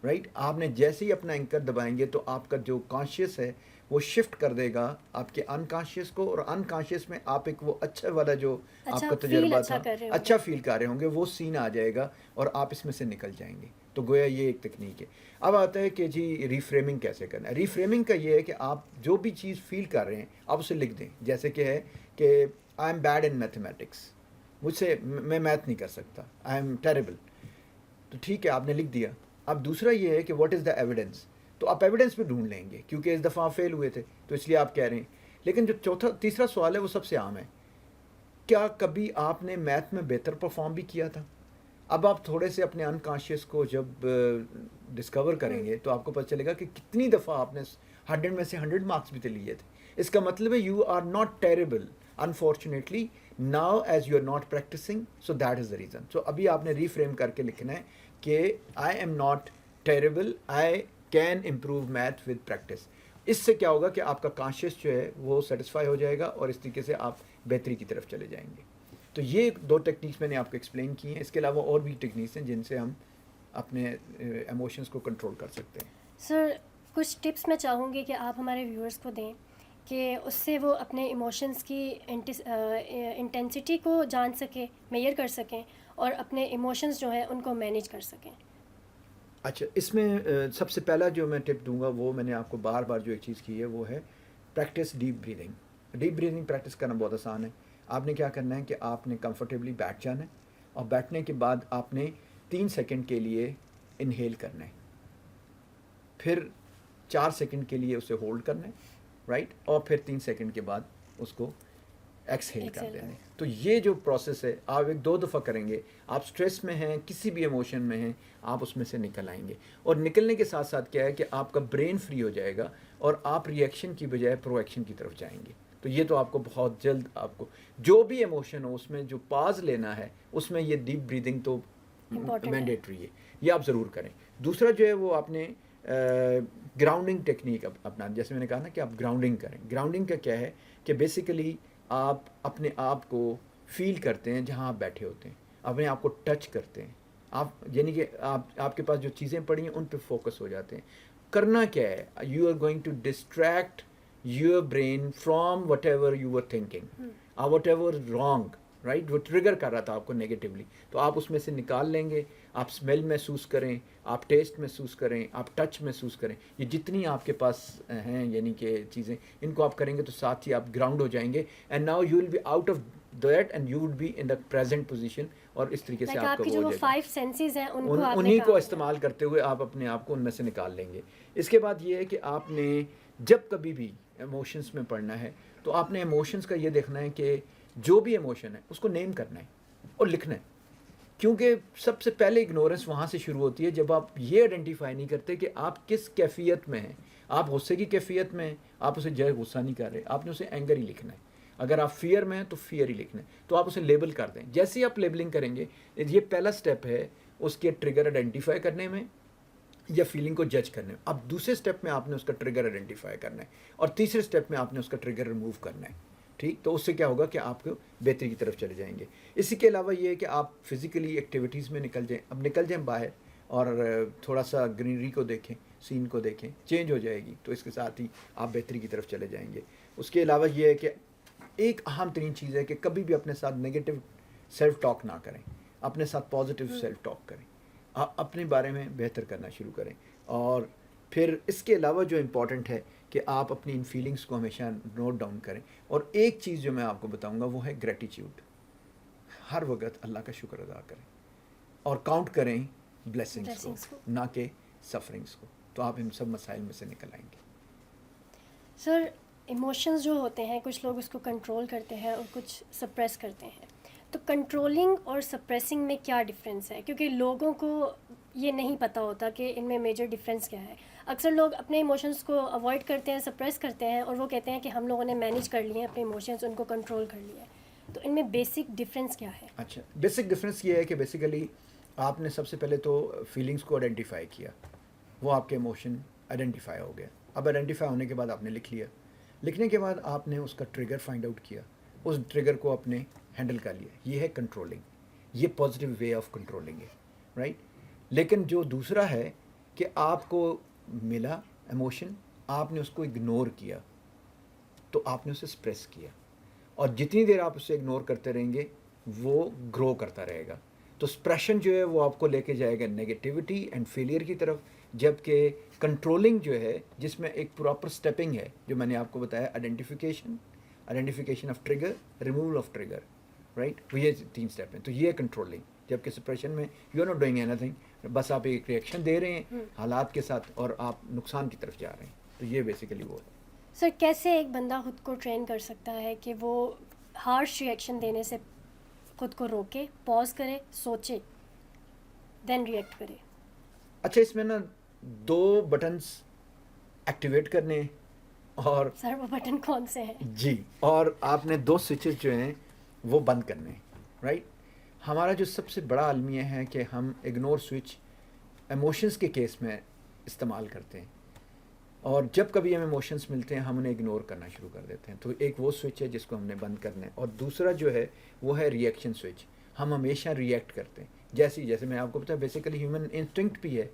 رائٹ. آپ نے جیسے ہی اپنا اینکر دبائیں گے تو آپ کا جو کانشیس ہے وہ شفٹ کر دے گا آپ کے انکانشیس کو, اور انکانشیس میں آپ ایک وہ اچھا والا جو آپ کا تجربہ تھا اچھا فیل کر رہے ہوں گے, وہ سین آ جائے گا اور آپ اس میں سے نکل جائیں گے. تو گویا یہ ایک تکنیک ہے. اب آتا ہے کہ جی ریفریمنگ کیسے کرنا ہے. ریفریمنگ کا یہ ہے کہ آپ جو بھی چیز فیل کر رہے ہیں آپ اسے لکھ دیں. جیسے کہ ہے کہ I M bad in mathematics, مجھ سے میں میتھ نہیں کر سکتا, آئی ایم ٹیریبل. تو ٹھیک ہے, آپ نے لکھ دیا. اب دوسرا یہ ہے کہ واٹ از دا ایویڈنس. تو آپ ایویڈنس بھی ڈھونڈ لیں گے کیونکہ اس دفعہ فیل ہوئے تھے تو اس لیے آپ کہہ رہے ہیں. لیکن جو تیسرا سوال ہے وہ سب سے عام ہے, کیا کبھی آپ نے میتھ میں بہتر پرفارم بھی کیا تھا؟ اب آپ تھوڑے سے اپنے انکانشیس کو جب ڈسکور کریں گے تو آپ کو پتہ چلے گا کہ کتنی دفعہ آپ نے 100 میں سے 100 مارکس بھی تو لیے تھے. اس کا مطلب ہے you are not terrible unfortunately now as you are not practising, so that is the reason. So ابھی آپ نے ریفریم کر کے لکھنا ہے کہ I am not terrible, I can improve math with practice. اس سے کیا ہوگا کہ آپ کا کانشیس جو ہے وہ سیٹسفائی ہو جائے گا اور اس طریقے سے آپ بہتری کی طرف چلے جائیں گے. تو یہ 2 ٹیکنیکس میں نے آپ کو ایکسپلین کی ہیں. اس کے علاوہ اور بھی ٹیکنیکس ہیں جن سے ہم اپنے ایموشنس کو کنٹرول کر سکتے ہیں. سر کچھ ٹپس میں چاہوں گی کہ آپ ہمارے ویورز کو دیں کہ اس سے وہ اپنے ایموشنس کی انٹینسٹی کو جان سکیں, میئر کر سکیں اور اپنے ایموشنز جو ہیں ان کو مینیج کر سکیں. اچھا, اس میں سب سے پہلا جو میں ٹپ دوں گا وہ میں نے آپ کو بار بار جو ایک چیز کی ہے وہ ہے practice deep breathing. Deep breathing practice کرنا بہت آسان ہے. آپ نے کیا کرنا ہے کہ آپ نے کمفرٹیبلی بیٹھ جانا ہے اور بیٹھنے کے بعد آپ نے 3 سیکنڈ کے لیے انہیل کرنا ہے, پھر 4 سیکنڈ کے لیے اسے ہولڈ کرنا ہے, رائٹ, اور پھر 3 سیکنڈ کے بعد اس کو ایکسہیل کر دینا ہے. تو یہ جو پروسیس ہے آپ 1-2 دفعہ کریں گے. آپ سٹریس میں ہیں, کسی بھی ایموشن میں ہیں, آپ اس میں سے نکل آئیں گے. اور نکلنے کے ساتھ ساتھ کیا ہے کہ آپ کا برین فری ہو جائے گا اور آپ ری ایکشن کی بجائے پرو ایکشن کی طرف جائیں گے. تو یہ تو آپ کو بہت جلد, آپ کو جو بھی ایموشن ہو اس میں جو پاز لینا ہے اس میں یہ ڈیپ بریدنگ تو مینڈیٹری ہے, یہ آپ ضرور کریں. دوسرا جو ہے وہ آپ نے گراؤنڈنگ ٹیکنیک اپنا, جیسے میں نے کہا نا کہ آپ گراؤنڈنگ کریں. گراؤنڈنگ کا کیا ہے کہ بیسیکلی آپ اپنے آپ کو فیل کرتے ہیں جہاں آپ بیٹھے ہوتے ہیں, اپنے آپ کو ٹچ کرتے ہیں. آپ یعنی کہ آپ کے پاس جو چیزیں پڑی ہیں ان پہ فوکس ہو جاتے ہیں. کرنا کیا ہے, you are going to distract your brain from whatever you are thinking, whatever wrong, right, وہ ٹریگر کر رہا تھا آپ کو نیگیٹیولی, تو آپ اس میں سے نکال لیں گے. آپ اسمیل محسوس کریں, آپ ٹیسٹ محسوس کریں, آپ ٹچ محسوس کریں. یہ جتنی آپ کے پاس ہیں یعنی کہ چیزیں, ان کو آپ کریں گے تو ساتھ ہی آپ گراؤنڈ ہو جائیں گے. And now you will be out of that and you will be in the present position. اور اس طریقے سے آپ کا وہ ہو جائے گا. 5 سینسز ہیں انہیں کو استعمال کرتے ہوئے آپ اپنے آپ کو ان میں سے نکال لیں گے. اس کے بعد یہ ہے کہ آپ نے جب کبھی بھی ایموشنس میں پڑھنا ہے تو آپ نے ایموشنس کا یہ دیکھنا ہے کہ جو بھی ایموشن ہے اس کو نیم کرنا ہے اور لکھنا ہے. کیونکہ سب سے پہلے اگنورنس وہاں سے شروع ہوتی ہے جب آپ یہ آئیڈینٹیفائی نہیں کرتے کہ آپ کس کیفیت میں ہیں. آپ غصے کی کیفیت میں ہیں, آپ اسے جو غصہ نہیں کر رہے, آپ نے اسے اینگر ہی لکھنا ہے. اگر آپ فیئر میں ہیں تو فیئر ہی لکھنا ہے, تو آپ اسے لیبل کر دیں. جیسے ہی آپ لیبلنگ کریں گے, یہ پہلا سٹیپ ہے اس کے ٹریگر آئیڈینٹیفائی کرنے میں یا فیلنگ کو جج کرنے میں. اب دوسرے سٹیپ میں آپ نے اس کا ٹریگر آئیڈینٹیفائی کرنا ہے اور تیسرے سٹیپ میں آپ نے اس کا ٹریگر ریموو کرنا ہے. ٹھیک, تو اس سے کیا ہوگا کہ آپ کو بہتری کی طرف چلے جائیں گے. اسی کے علاوہ یہ ہے کہ آپ فزیکلی ایکٹیویٹیز میں نکل جائیں. اب نکل جائیں باہر اور تھوڑا سا گرینری کو دیکھیں, سین کو دیکھیں, چینج ہو جائے گی. تو اس کے ساتھ ہی آپ بہتری کی طرف چلے جائیں گے. اس کے علاوہ یہ ہے کہ ایک اہم ترین چیز ہے کہ کبھی بھی اپنے ساتھ نگیٹو سیلف ٹاک نہ کریں, اپنے ساتھ پازیٹیو سیلف ٹاک کریں. آپ اپنے بارے میں بہتر کرنا شروع کریں. اور پھر اس کے علاوہ جو امپورٹنٹ ہے کہ آپ اپنی ان فیلنگس کو ہمیشہ نوٹ ڈاؤن کریں. اور ایک چیز جو میں آپ کو بتاؤں گا وہ ہے گریٹیٹیوڈ. ہر وقت اللہ کا شکر ادا کریں اور کاؤنٹ کریں بلیسنگس کو, نہ کہ سفرنگس کو. تو آپ ان سب مسائل میں سے نکل آئیں گے. سر ایموشنز جو ہوتے ہیں کچھ لوگ اس کو کنٹرول کرتے ہیں اور کچھ سپریس کرتے ہیں, تو کنٹرولنگ اور سپریسنگ میں کیا ڈفرینس ہے؟ کیونکہ لوگوں کو یہ نہیں پتہ ہوتا کہ ان میں میجر ڈفرینس کیا ہے. اکثر لوگ اپنے ایموشنز کو اوائڈ کرتے ہیں, سپریس کرتے ہیں, اور وہ کہتے ہیں کہ ہم لوگوں نے مینیج کر لیے ہیں اپنے ایموشنز, ان کو کنٹرول کر لیا ہے. تو ان میں بیسک ڈفرینس کیا ہے؟ اچھا, بیسک ڈفرینس یہ ہے کہ بیسیکلی آپ نے سب سے پہلے تو فیلنگس کو آئیڈینٹیفائی کیا, وہ آپ کے ایموشن آئیڈینٹیفائی ہو گیا. اب آئیڈینٹیفائی ہونے کے بعد آپ نے لکھ لیا. لکھنے کے بعد آپ نے اس کا ٹریگر فائنڈ آؤٹ کیا, اس ٹریگر کو آپ نے ہینڈل کر لیا. یہ ہے کنٹرولنگ, یہ پازیٹیو وے آف کنٹرولنگ ہے, رائٹ. لیکن جو دوسرا ہے کہ آپ کو ملا ایموشن, آپ نے اس کو اگنور کیا تو آپ نے اسے سپریس کیا، اور جتنی دیر آپ اسے اگنور کرتے رہیں گے وہ گرو کرتا رہے گا. تو سپریشن جو ہے وہ آپ کو لے کے جائے گا نیگیٹیوٹی اینڈ فیلئر کی طرف، جبکہ کنٹرولنگ جو ہے جس میں ایک پراپر اسٹیپنگ ہے جو میں نے آپ کو بتایا، identification of trigger, removal of trigger, right, وہ یہ 3 اسٹیپ ہیں. تو یہ ہے کنٹرولنگ. جبکہ سپریشن میں you are not doing anything, بس آپ ایک ریئیکشن دے رہے ہیں حالات کے ساتھ اور آپ نقصان کی طرف جا رہے ہیں. تو یہ بیسیکلی وہ ہے. سر کیسے ایک بندہ خود کو ٹرین کر سکتا ہے کہ وہ ہارش ریئیکشن دینے سے خود کو روکے، پاز کرے، سوچے، دین ریئیکٹ کرے؟ اچھا، اس میں نا 2 بٹنس ایکٹیویٹ کرنے ہیں، اور سر وہ بٹن کون سے ہیں؟ جی، اور آپ نے 2 سوئچز جو ہیں وہ بند کرنے ہیں، رائٹ. ہمارا جو سب سے بڑا المیہ ہے کہ ہم اگنور سوئچ ایموشنز کے کیس میں استعمال کرتے ہیں، اور جب کبھی ہمیں ایموشنز ملتے ہیں ہم انہیں اگنور کرنا شروع کر دیتے ہیں. تو ایک وہ سوئچ ہے جس کو ہم نے بند کرنا ہے، اور دوسرا جو ہے وہ ہے ریئیکشن سوئچ. ہم ہمیشہ ریئیکٹ کرتے ہیں، جیسے میں آپ کو بتایا بیسیکلی ہیومن انسٹنکٹ بھی ہے.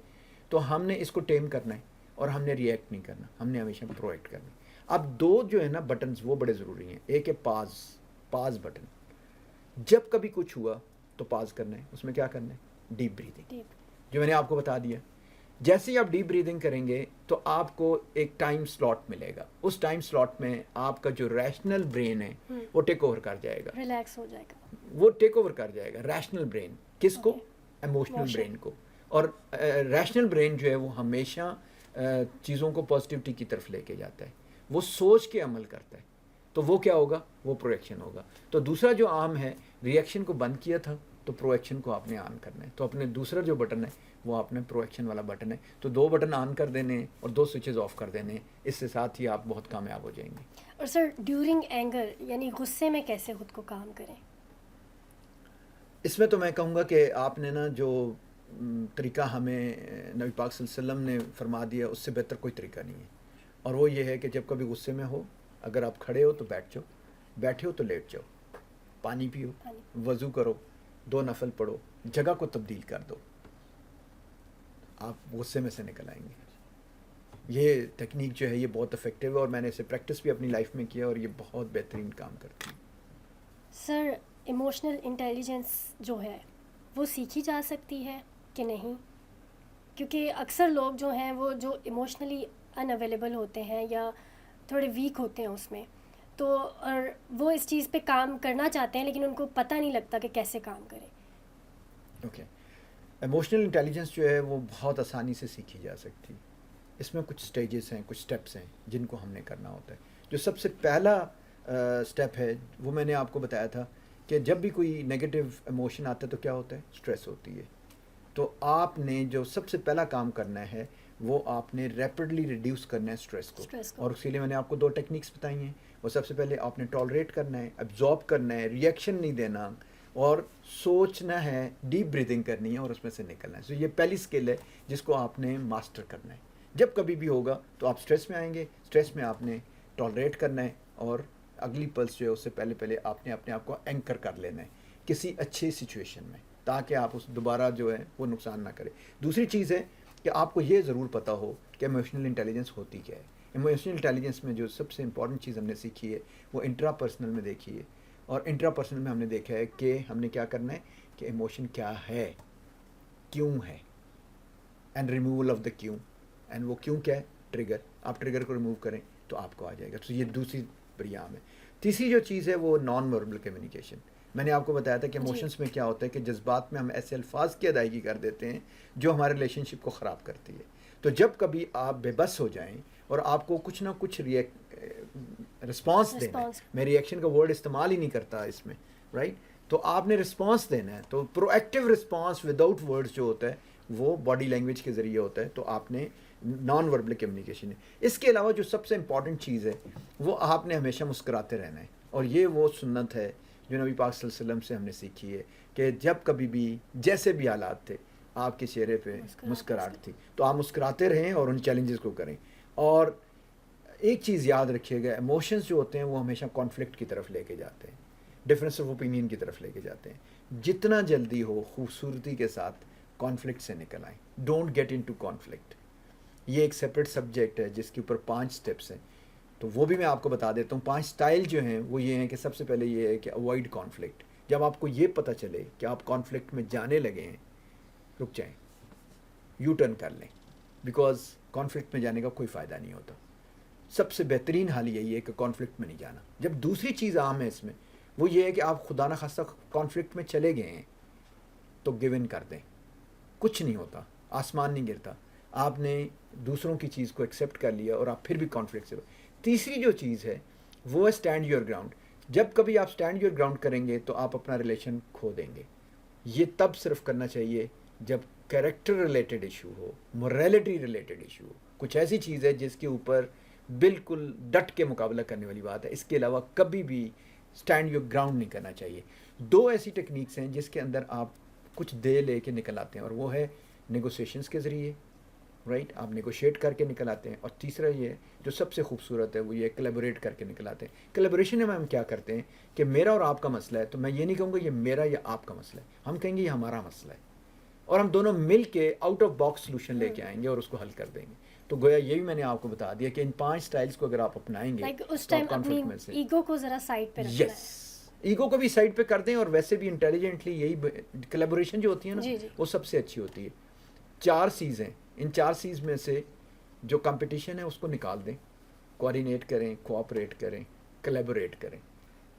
تو ہم نے اس کو ٹیم کرنا ہے اور ہم نے ریئیکٹ نہیں کرنا، ہم نے ہمیشہ پرویکٹ کرنا ہے. اب 2 جو ہے نا بٹنز وہ بڑے ضروری ہیں. ایک ہے پاز بٹن. جب کبھی کچھ ہوا تو پاز کرنا ہے. اس میں کیا کرنا ہے؟ ڈیپ بریدنگ، جو میں نے آپ کو بتا دیا. جیسے ہی آپ ڈیپ بریدنگ کریں گے تو آپ کو ایک ٹائم سلاٹ ملے گا. اس ٹائم سلاٹ میں آپ کا جو ریشنل برین ہے وہ ٹیک اوور کر جائے گا، ریلیکس ہو جائے گا. وہ ٹیک اوور کر جائے گا ریشنل برین. کس کو؟ ایموشنل برین کو. اور ریشنل برین جو ہے وہ ہمیشہ چیزوں کو پازیٹیوٹی کی طرف لے کے جاتا ہے، وہ سوچ کے عمل کرتا ہے. تو وہ کیا ہوگا؟ وہ پرویکشن ہوگا. تو دوسرا جو عام ہے، ریئیکشن کو بند کیا تھا تو پرویکشن کو آپ نے آن کرنا ہے. تو اپنے دوسرا جو بٹن ہے وہ آپ نے پرویکشن والا بٹن ہے. تو 2 بٹن آن کر دینے ہیں اور 2 سوئچز آف کر دینے ہیں. اس سے ساتھ ہی آپ بہت کامیاب ہو جائیں گے. اور سر ڈیورنگ اینگر یعنی غصے میں کیسے خود کو کام کریں؟ اس میں تو میں کہوں گا کہ آپ نے نا جو طریقہ ہمیں نبی پاک صلی اللہ علیہ وسلم نے فرما دیا اس سے بہتر کوئی طریقہ نہیں ہے. اور وہ یہ ہے کہ جب کبھی غصے میں ہو، اگر آپ کھڑے ہو تو بیٹھ جاؤ، بیٹھے ہو تو لیٹ جاؤ، پانی پیو، وضو کرو، 2 نفل پڑھو، جگہ کو تبدیل کر دو، آپ غصے میں سے نکل آئیں گے. یہ ٹیکنیک جو ہے یہ بہت افیکٹو ہے، اور میں نے اسے پریکٹس بھی اپنی لائف میں کیا، اور یہ بہت بہترین کام کرتی ہے. سر ایموشنل انٹیلیجنس جو ہے وہ سیکھی جا سکتی ہے کہ نہیں؟ کیونکہ اکثر لوگ جو ہیں وہ جو ایموشنلی ان اویلیبل ہوتے ہیں یا تھوڑے ویک ہوتے ہیں اس میں، تو اور وہ اس چیز پہ کام کرنا چاہتے ہیں لیکن ان کو پتہ نہیں لگتا کہ کیسے کام کریں. اوکے، ایموشنل انٹیلیجنس جو ہے وہ بہت آسانی سے سیکھی جا سکتی. اس میں کچھ سٹیجز ہیں، کچھ سٹیپس ہیں جن کو ہم نے کرنا ہوتا ہے. جو سب سے پہلا سٹیپ ہے وہ میں نے آپ کو بتایا تھا کہ جب بھی کوئی نیگیٹو ایموشن آتا ہے تو کیا ہوتا ہے؟ سٹریس ہوتی ہے. تو آپ نے جو سب سے پہلا کام کرنا ہے وہ آپ نے ریپڈلی ریڈیوس کرنا ہے سٹریس کو. اور اس کے لیے میں نے آپ کو 2 ٹیکنیکس بتائی ہیں. وہ سب سے پہلے آپ نے ٹالریٹ کرنا ہے، ایبزارب کرنا ہے، ریئیکشن نہیں دینا، اور سوچنا ہے، ڈیپ بریدنگ کرنی ہے اور اس میں سے نکلنا ہے. سو یہ پہلی اسکل ہے جس کو آپ نے ماسٹر کرنا ہے. جب کبھی بھی ہوگا تو آپ سٹریس میں آئیں گے، سٹریس میں آپ نے ٹالریٹ کرنا ہے، اور اگلی پلس جو ہے اس سے پہلے آپ نے اپنے آپ کو اینکر کر لینا ہے کسی اچھی سچویشن میں، تاکہ آپ اس دوبارہ جو ہے وہ نقصان نہ کرے. دوسری چیز ہے کہ آپ کو یہ ضرور پتہ ہو کہ ایموشنل انٹیلیجنس ہوتی کیا ہے. ایموشنل انٹیلیجنس میں جو سب سے امپورٹنٹ چیز ہم نے سیکھی ہے وہ انٹرا پرسنل میں دیکھی ہے. اور انٹرا پرسنل میں ہم نے دیکھا ہے کہ ہم نے کیا کرنا ہے کہ ایموشن کیا ہے، کیوں ہے، اینڈ ریموول آف دا کیوں. اینڈ وہ کیوں کیا ہے؟ ٹریگر. آپ ٹریگر کو ریموو کریں تو آپ کو آ جائے گا. تو یہ دوسری بڑی عام ہے. تیسری جو چیز ہے وہ نان وربل کمیونیکیشن. میں نے آپ کو بتایا تھا کہ ایموشنس میں کیا ہوتا ہے کہ جذبات میں ہم ایسے الفاظ کی ادائیگی کر دیتے ہیں جو ہمارے ریلیشن شپ کو خراب کرتی ہے. تو جب کبھی آپ بے بس ہو جائیں اور آپ کو کچھ نہ کچھ رسپانس دینا ہے، میں ریئیکشن کا ورڈ استعمال ہی نہیں کرتا اس میں، رائٹ، تو آپ نے رسپانس دینا ہے. تو پرو ایکٹیو رسپانس وداؤٹ ورڈز جو ہوتا ہے وہ باڈی لینگویج کے ذریعے ہوتا ہے. تو آپ نے نان وربل کمیونیکیشن ہے. اس کے علاوہ جو سب سے امپورٹنٹ چیز ہے وہ آپ نے ہمیشہ مسکراتے رہنا ہے. اور یہ وہ سنت ہے جو نبی پاک صلی اللہ علیہ وسلم سے ہم نے سیکھی ہے کہ جب کبھی بھی جیسے بھی حالات تھے آپ کے چہرے پہ مسکراہٹ تھی، تو آپ مسکراتے رہیں اور ان چیلنجز کو کریں. اور ایک چیز یاد رکھیے گا، ایموشنز جو ہوتے ہیں وہ ہمیشہ کانفلکٹ کی طرف لے کے جاتے ہیں، ڈفرینس آف اوپینین کی طرف لے کے جاتے ہیں. جتنا جلدی ہو خوبصورتی کے ساتھ کانفلکٹ سے نکل آئیں. Don't get into conflict. یہ ایک سیپریٹ سبجیکٹ ہے جس کے اوپر 5 سٹیپس ہیں، تو وہ بھی میں آپ کو بتا دیتا ہوں. 5 سٹائل جو ہیں وہ یہ ہیں کہ سب سے پہلے یہ ہے کہ اوائڈ کانفلکٹ. جب آپ کو یہ پتہ چلے کہ آپ کانفلکٹ میں جانے لگے ہیں، رک جائیں، یو ٹرن کر لیں، بیکاز کانفلکٹ میں جانے کا کوئی فائدہ نہیں ہوتا. سب سے بہترین حال یہی ہے کہ کانفلکٹ میں نہیں جانا. جب دوسری چیز عام ہے اس میں، وہ یہ ہے کہ آپ خدا نخواستہ کانفلکٹ میں چلے گئے ہیں تو گیو ان کر دیں. کچھ نہیں ہوتا، آسمان نہیں گرتا. آپ نے دوسروں کی چیز کو ایکسیپٹ کر لیا اور آپ پھر بھی کانفلکٹ سے. تیسری جو چیز ہے وہ ہے اسٹینڈ یور گراؤنڈ. جب کبھی آپ اسٹینڈ یور گراؤنڈ کریں گے تو آپ اپنا ریلیشن کھو دیں گے. یہ تب صرف کرنا چاہیے جب کریکٹر ریلیٹڈ ایشو ہو، موریلٹی ریلیٹڈ ایشو ہو، کچھ ایسی چیز ہے جس کے اوپر بالکل ڈٹ کے مقابلہ کرنے والی بات ہے. اس کے علاوہ کبھی بھی اسٹینڈ یور گراؤنڈ نہیں کرنا چاہیے. 2 ایسی ٹیکنیکس ہیں جس کے اندر آپ کچھ دے لے کے نکل آتے ہیں، اور وہ ہے نیگوسیشنس کے ذریعے، رائٹ، آپ نیگوشیٹ کر کے نکل آتے ہیں. اور تیسرا یہ جو سب سے خوبصورت ہے وہ یہ کلیبوریٹ کر کے نکل آتے ہیں. کلیبوریشن میں ہم کیا کرتے ہیں کہ میرا اور آپ کا مسئلہ ہے، تو میں یہ نہیں کہوں گا یہ میرا یا آپ کا مسئلہ ہے، ہم کہیں گے یہ ہمارا مسئلہ ہے، اور ہم دونوں مل کے آؤٹ آف باکس سلوشن لے کے آئیں گے اور اس کو حل کر دیں گے. تو گویا یہ بھی میں نے آپ کو بتا دیا کہ ان 5 سٹائلز کو اگر آپ اپنائیں گے لائک اس تو ٹائم آپ اپنی کانفلکٹ میں سے ایگو کو ذرا سائڈ پہ رکھنا یس ہے. ایگو کو بھی سائڈ پہ کر دیں. اور ویسے بھی انٹیلیجنٹلی یہی کلیبوریشن جو ہوتی ہے نا جی جی وہ سب سے اچھی ہوتی ہے. 4 سیز ہیں، ان 4 سیز میں سے جو کمپٹیشن ہے اس کو نکال دیں. کوآرڈینیٹ کریں، کوآپریٹ کریں، کلیبوریٹ کریں،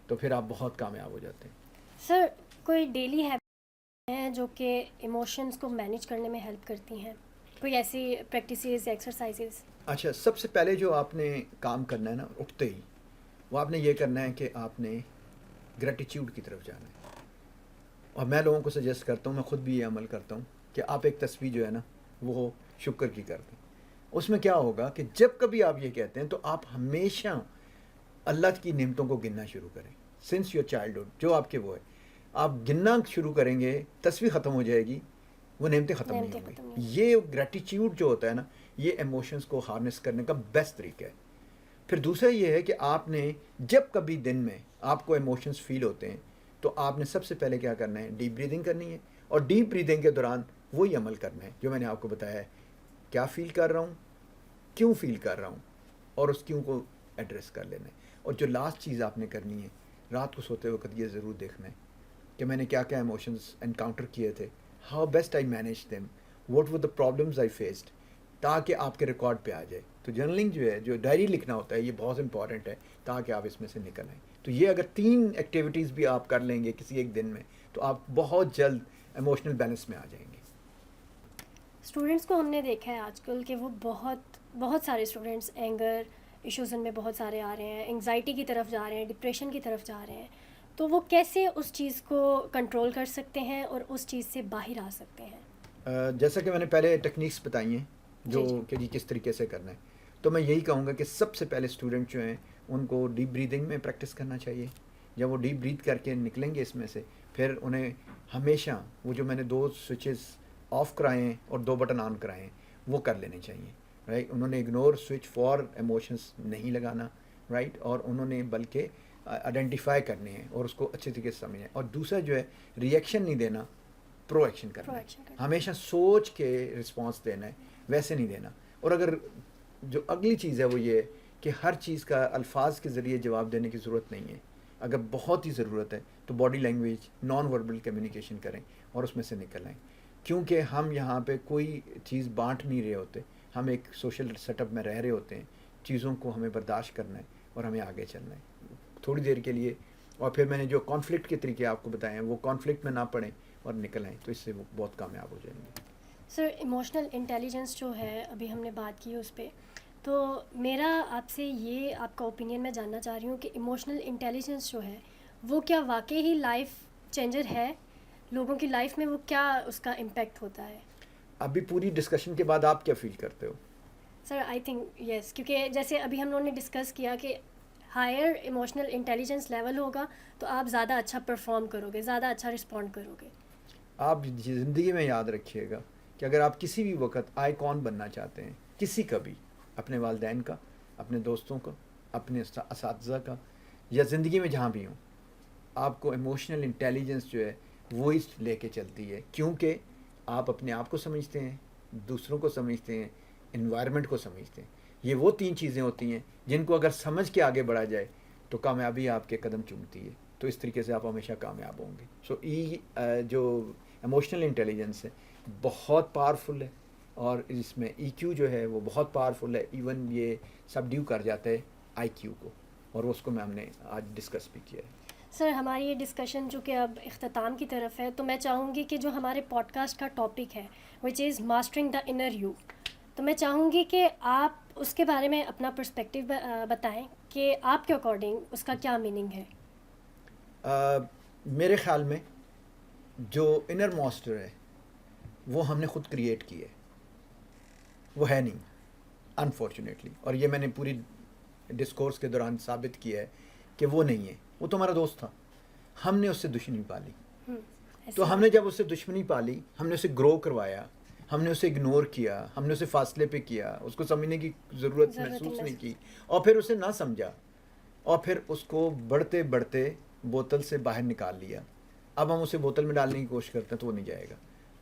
تو پھر آپ بہت کامیاب ہو جاتے ہیں. سر کوئی ڈیلی ہیبٹ ہیں جو کہ ایموشنس کو مینیج کرنے میں ہیلپ کرتی ہیں؟ کوئی ایسی پریکٹسز یا ایکسرسائزز؟ اچھا، سب سے پہلے جو آپ نے کام کرنا ہے نا اٹھتے ہی، وہ آپ نے یہ کرنا ہے کہ آپ نے گریٹیچیوڈ کی طرف جانا ہے. اور میں لوگوں کو سجیسٹ کرتا ہوں، میں خود بھی یہ عمل کرتا ہوں کہ آپ ایک تصویر جو ہے نا وہ شکر کی کر دیں. اس میں کیا ہوگا کہ جب کبھی آپ یہ کہتے ہیں تو آپ ہمیشہ اللہ کی نعمتوں کو گننا شروع کریں. سنس یور چائلڈہڈ جو آپ کے وہ ہے، آپ گننا شروع کریں گے، تصویر ختم ہو جائے گی، وہ نعمتیں ختم نہیں ہوں گی. یہ گریٹیچیوڈ جو ہوتا ہے نا، یہ ایموشنس کو ہارنس کرنے کا بیسٹ طریقہ ہے. پھر دوسرا یہ ہے کہ آپ نے جب کبھی دن میں آپ کو ایموشنس فیل ہوتے ہیں تو آپ نے سب سے پہلے کیا کرنا ہے، ڈیپ بریدنگ کرنی ہے. اور ڈیپ بریدنگ کے دوران وہی عمل کرنا ہے جو میں نے آپ کو بتایا ہے. کیا فیل کر رہا ہوں، کیوں فیل کر رہا ہوں، اور اس کیوں کو ایڈریس کر لینا ہے. اور جو لاسٹ چیز آپ نے کرنی ہے، رات کو سوتے وقت یہ ضرور دیکھنا ہے کہ میں نے کیا کیا ایموشنس انکاؤنٹر کیے تھے، how best I manage them, what were the problems I faced, تاکہ آپ کے ریکارڈ پہ آ جائے. تو جرنلنگ جو ہے، جو ڈائری لکھنا ہوتا ہے، یہ بہت امپورٹنٹ ہے تاکہ آپ اس میں سے نکل آئیں. تو یہ اگر 3 ایکٹیویٹیز بھی آپ کر لیں گے کسی ایک دن میں تو آپ بہت جلد ایموشنل بیلنس میں آ جائیں گے. اسٹوڈنٹس کو ہم نے دیکھا ہے آج کل کہ وہ بہت سارے اسٹوڈنٹس اینگر ایشوز ان میں بہت سارے آ رہے ہیں، انگزائٹی کی طرف جا رہے ہیں، ڈپریشن کی طرف جا رہے ہیں. تو وہ کیسے اس چیز کو کنٹرول کر سکتے ہیں اور اس چیز سے باہر آ سکتے ہیں؟ جیسا کہ میں نے پہلے ٹیکنیکس بتائی ہیں جو کہ جی کس طریقے سے کرنا ہے، تو میں یہی کہوں گا کہ سب سے پہلے اسٹوڈنٹ جو ہیں ان کو ڈیپ بریدنگ میں پریکٹس کرنا چاہیے. جب وہ ڈیپ بریتھ کر کے نکلیں گے اس میں سے، پھر انہیں ہمیشہ وہ جو میں نے 2 سوئچز آف کرائے ہیں اور 2 بٹن آن کرائے ہیں وہ کر لینے چاہیے، رائٹ. انہوں نے اگنور سوئچ فار ایموشنس نہیں لگانا، رائٹ. اور انہوں نے بلکہ آئیڈینٹیفائی کرنے ہیں اور اس کو اچھے طریقے سے سمجھیں. اور دوسرا جو ہے ریئیکشن نہیں دینا، پرو ایکشن کرنا ہے. ہمیشہ سوچ کے رسپانس دینا ہے، ویسے نہیں دینا. اور اگر جو اگلی چیز ہے وہ یہ ہے کہ ہر چیز کا الفاظ کے ذریعے جواب دینے کی ضرورت نہیں ہے. اگر بہت ہی ضرورت ہے تو body language, non verbal communication کریں اور اس میں سے نکل آئیں. کیونکہ ہم یہاں پہ کوئی چیز بانٹ نہیں رہے ہوتے، ہم ایک سوشل سیٹ اپ میں رہ رہے ہوتے ہیں. چیزوں کو ہمیں برداشت کرنا ہے اور ہمیں آگے چلنا ہے تھوڑی دیر کے لیے. اور پھر میں نے جو کانفلکٹ کے طریقے آپ کو بتائے ہیں وہ کانفلکٹ میں نہ پڑیں اور نکل آئیں، تو اس سے وہ بہت کامیاب ہو جائیں گے. سر ایموشنل انٹیلیجنس جو ہے ابھی ہم نے بات کی اس پہ، تو میرا آپ سے یہ آپ کا اوپینین میں جاننا چاہ رہی ہوں کہ ایموشنل انٹیلیجنس جو ہے وہ کیا واقعی ہی لائف چینجر ہے؟ لوگوں کی لائف میں وہ کیا اس کا امپیکٹ ہوتا ہے؟ ابھی پوری ڈسکشن کے بعد آپ کیا فیل کرتے ہو؟ سر آئی تھنک یس، کیونکہ جیسے ابھی ہم لوگوں نے ڈسکس کیا کہ ہائر ایموشنل انٹیلیجنس لیول ہوگا تو آپ زیادہ اچھا پرفارم کرو گے، زیادہ اچھا رسپونڈ کرو گے. آپ زندگی میں یاد رکھیے گا کہ اگر آپ کسی بھی وقت آئی کون بننا چاہتے ہیں، کسی کا بھی، اپنے والدین کا، اپنے دوستوں کا، اپنے اساتذہ کا، یا زندگی میں جہاں بھی ہوں، آپ کو ایموشنل انٹیلیجنس جو ہے وہ اس لے کے چلتی ہے. کیونکہ آپ اپنے آپ کو سمجھتے ہیں، دوسروں کو سمجھتے ہیں، انوائرمنٹ کو سمجھتے ہیں. یہ وہ 3 چیزیں ہوتی ہیں جن کو اگر سمجھ کے آگے بڑھا جائے تو کامیابی آپ کے قدم چومتی ہے. تو اس طریقے سے آپ ہمیشہ کامیاب ہوں گے. سو جو ایموشنل انٹیلیجنس ہے بہت پاورفل ہے, اور اس میں ای کیو جو ہے وہ بہت پاورفل ہے. ایون یہ سب ڈیو کر جاتا ہے آئی کیو کو, اور اس کو میں ہم نے آج ڈسکس بھی کیا ہے. سر ہماری یہ ڈسکشن جو کہ اب اختتام کی طرف ہے, تو میں چاہوں گی کہ جو ہمارے پوڈ کاسٹ کا ٹاپک ہے وچ از ماسٹرنگ دا انر یو, تو میں چاہوں گی کہ آپ اس کے بارے میں اپنا پرسپیکٹیو بتائیں کہ آپ کے اکارڈنگ اس کا کیا میننگ ہے. میرے خیال میں جو انر ماسٹر ہے وہ ہم نے خود کریٹ کی ہے, وہ ہے نہیں انفارچونیٹلی. اور یہ میں نے پوری ڈسکورس کے دوران ثابت کیا ہے کہ وہ نہیں ہے. وہ تو ہمارا دوست تھا, ہم نے اس سے دشمنی پالی. تو ہم نے جب اس سے دشمنی پالی, ہم نے اسے گرو کروایا, ہم نے اسے اگنور کیا, ہم نے اسے فاصلے پہ کیا, اس کو سمجھنے کی ضرورت محسوس نہیں کی, اور پھر اسے نہ سمجھا, اور پھر اس کو بڑھتے بڑھتے بوتل سے باہر نکال لیا. اب ہم اسے بوتل میں ڈالنے کی کوشش کرتے ہیں تو وہ نہیں جائے گا.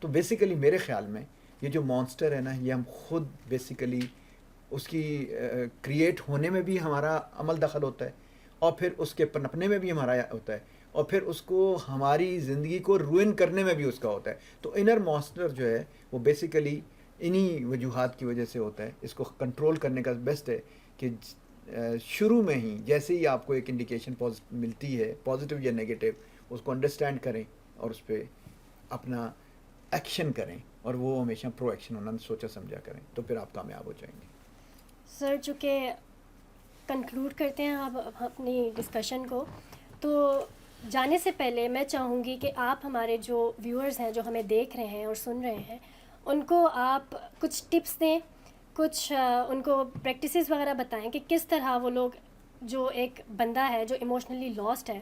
تو بیسیکلی میرے خیال میں یہ جو مانسٹر ہے نا, یہ ہم خود بیسیکلی اس کی کریٹ ہونے میں بھی ہمارا عمل دخل ہوتا ہے, اور پھر اس کے پنپنے میں بھی ہمارا ہوتا ہے, اور پھر اس کو ہماری زندگی کو روئن کرنے میں بھی اس کا ہوتا ہے. تو انر مانسٹر جو ہے وہ بیسیکلی انہی وجوہات کی وجہ سے ہوتا ہے. اس کو کنٹرول کرنے کا بیسٹ ہے کہ شروع میں ہی جیسے ہی آپ کو ایک انڈیکیشن ملتی ہے پازیٹیو یا نیگیٹو, اس کو انڈرسٹینڈ کریں اور اس پہ اپنا ایکشن کریں, اور وہ ہمیشہ پرو ایکشن ہونا, سوچا سمجھا کریں, تو پھر آپ کامیاب ہو جائیں گے. سر چونکہ کنکلوڈ کرتے ہیں آپ اپنی ڈسکشن کو, تو جانے سے پہلے میں چاہوں گی کہ آپ ہمارے جو ویورز ہیں جو ہمیں دیکھ رہے ہیں اور سن رہے ہیں, ان کو آپ کچھ ٹپس دیں, کچھ ان کو پریکٹسز وغیرہ بتائیں کہ کس طرح وہ لوگ, جو ایک بندہ ہے جو ایموشنلی لاسٹ ہے,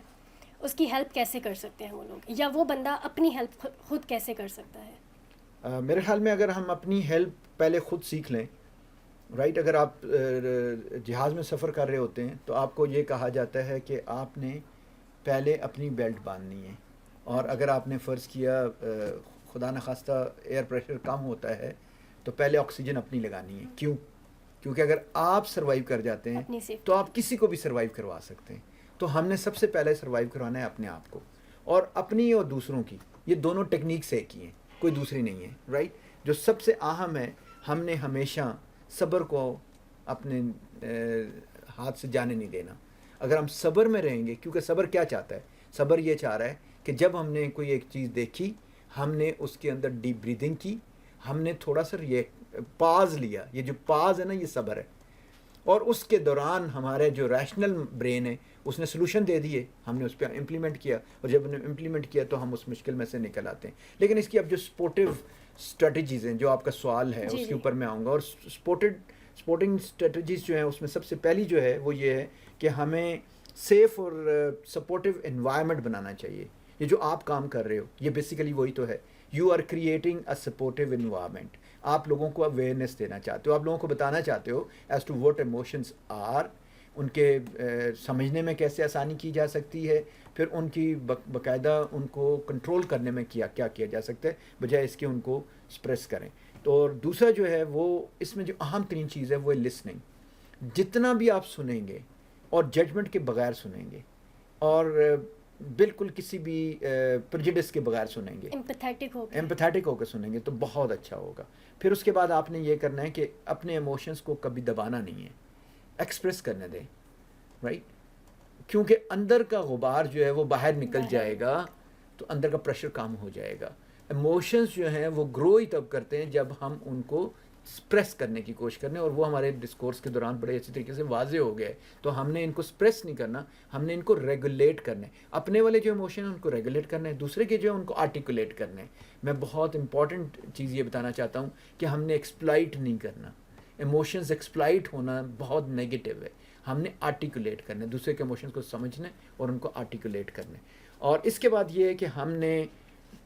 اس کی ہیلپ کیسے کر سکتے ہیں وہ لوگ, یا وہ بندہ اپنی ہیلپ خود کیسے کر سکتا ہے. میرے خیال میں اگر ہم اپنی ہیلپ پہلے خود سیکھ لیں, رائٹ, اگر آپ جہاز میں سفر کر رہے ہوتے ہیں تو آپ کو یہ کہا جاتا ہے کہ آپ نے پہلے اپنی بیلٹ باندھنی ہے, اور اگر آپ نے فرض کیا خدا نخواستہ ایئر پریشر کم ہوتا ہے تو پہلے آکسیجن اپنی لگانی ہے. کیوں؟ کیونکہ اگر آپ سروائیو کر جاتے ہیں تو آپ کسی کو بھی سروائیو کروا سکتے ہیں. تو ہم نے سب سے پہلے سروائیو کروانا ہے اپنے آپ کو, اور اپنی اور دوسروں کی. یہ دونوں ٹیکنیکس ایک ہی ہیں, کوئی دوسری نہیں ہے, رائٹ. جو سب سے اہم ہے, ہم نے ہمیشہ صبر کو اپنے ہاتھ سے جانے نہیں دینا. اگر ہم صبر میں رہیں گے, کیونکہ صبر کیا چاہتا ہے, صبر یہ چاہ رہا ہے کہ جب ہم نے کوئی ایک چیز دیکھی, ہم نے اس کے اندر ڈیپ بریدنگ کی, ہم نے تھوڑا سا یہ پاز لیا. یہ جو پاز ہے نا, یہ صبر ہے. اور اس کے دوران ہمارے جو ریشنل برین ہے اس نے سلوشن دے دیے, ہم نے اس پہ امپلیمنٹ کیا, اور جب ہم نے امپلیمنٹ کیا تو ہم اس مشکل میں سے نکل آتے ہیں. لیکن اس کی اب جو سپورٹیو اسٹریٹجیز ہیں, جو آپ کا سوال ہے اس کے اوپر میں آؤں گا. اور سپورٹنگ اسٹریٹجیز جو ہیں اس میں سب سے پہلی جو ہے وہ یہ ہے کہ ہمیں سیف اور سپورٹیو انوائرمنٹ بنانا چاہیے. یہ جو آپ کام کر رہے ہو یہ بیسیکلی وہی تو ہے. You are creating a supportive environment. آپ لوگوں کو اویئرنیس دینا چاہتے ہو, آپ لوگوں کو بتانا چاہتے ہو as to what emotions are, ان کے سمجھنے میں کیسے آسانی کی جا سکتی ہے, پھر ان کی باقاعدہ ان کو کنٹرول کرنے میں کیا کیا جا سکتا ہے, بجائے اس کے ان کو سپریس کریں. تو اور دوسرا جو ہے وہ اس میں جو اہم ترین چیز ہے وہ ہے لسننگ. جتنا بھی آپ سنیں گے اور ججمنٹ کے بغیر سنیں گے, اور بالکل کسی بھی پریجڈس کے بغیر سنیں گے, ایمپیتھیٹک ہو کے سنیں گے, تو بہت اچھا ہوگا. پھر اس کے بعد آپ نے یہ کرنا ہے کہ اپنے ایموشنس کو کبھی دبانا نہیں ہے, ایکسپریس کرنے دیں, رائٹ. کیونکہ اندر کا غبار جو ہے وہ باہر نکل جائے گا تو اندر کا پریشر کم ہو جائے گا. ایموشنس جو ہیں وہ گرو ہی تب کرتے ہیں جب ہم ان کو سپریس کرنے کی کوشش کرنے, اور وہ ہمارے ڈسکورس کے دوران بڑے اچھی طریقے سے واضح ہو گئے. تو ہم نے ان کو سپریس نہیں کرنا, ہم نے ان کو ریگولیٹ کرنا ہے. اپنے والے جو ایموشن ہیں ان کو ریگولیٹ کرنا ہے, دوسرے کے جو ہیں ان کو آرٹیکولیٹ کرنا ہے. میں بہت امپورٹنٹ چیز یہ بتانا چاہتا ہوں کہ ہم نے ایکسپلائٹ نہیں کرنا. ایموشنز ایکسپلائٹ ہونا بہت نیگیٹو ہے. ہم نے آرٹیکولیٹ کرنا ہے, دوسرے کے ایموشنز کو سمجھنا ہے اور ان کو آرٹیکولیٹ کرنا ہے. اور اس کے بعد یہ ہے کہ ہم نے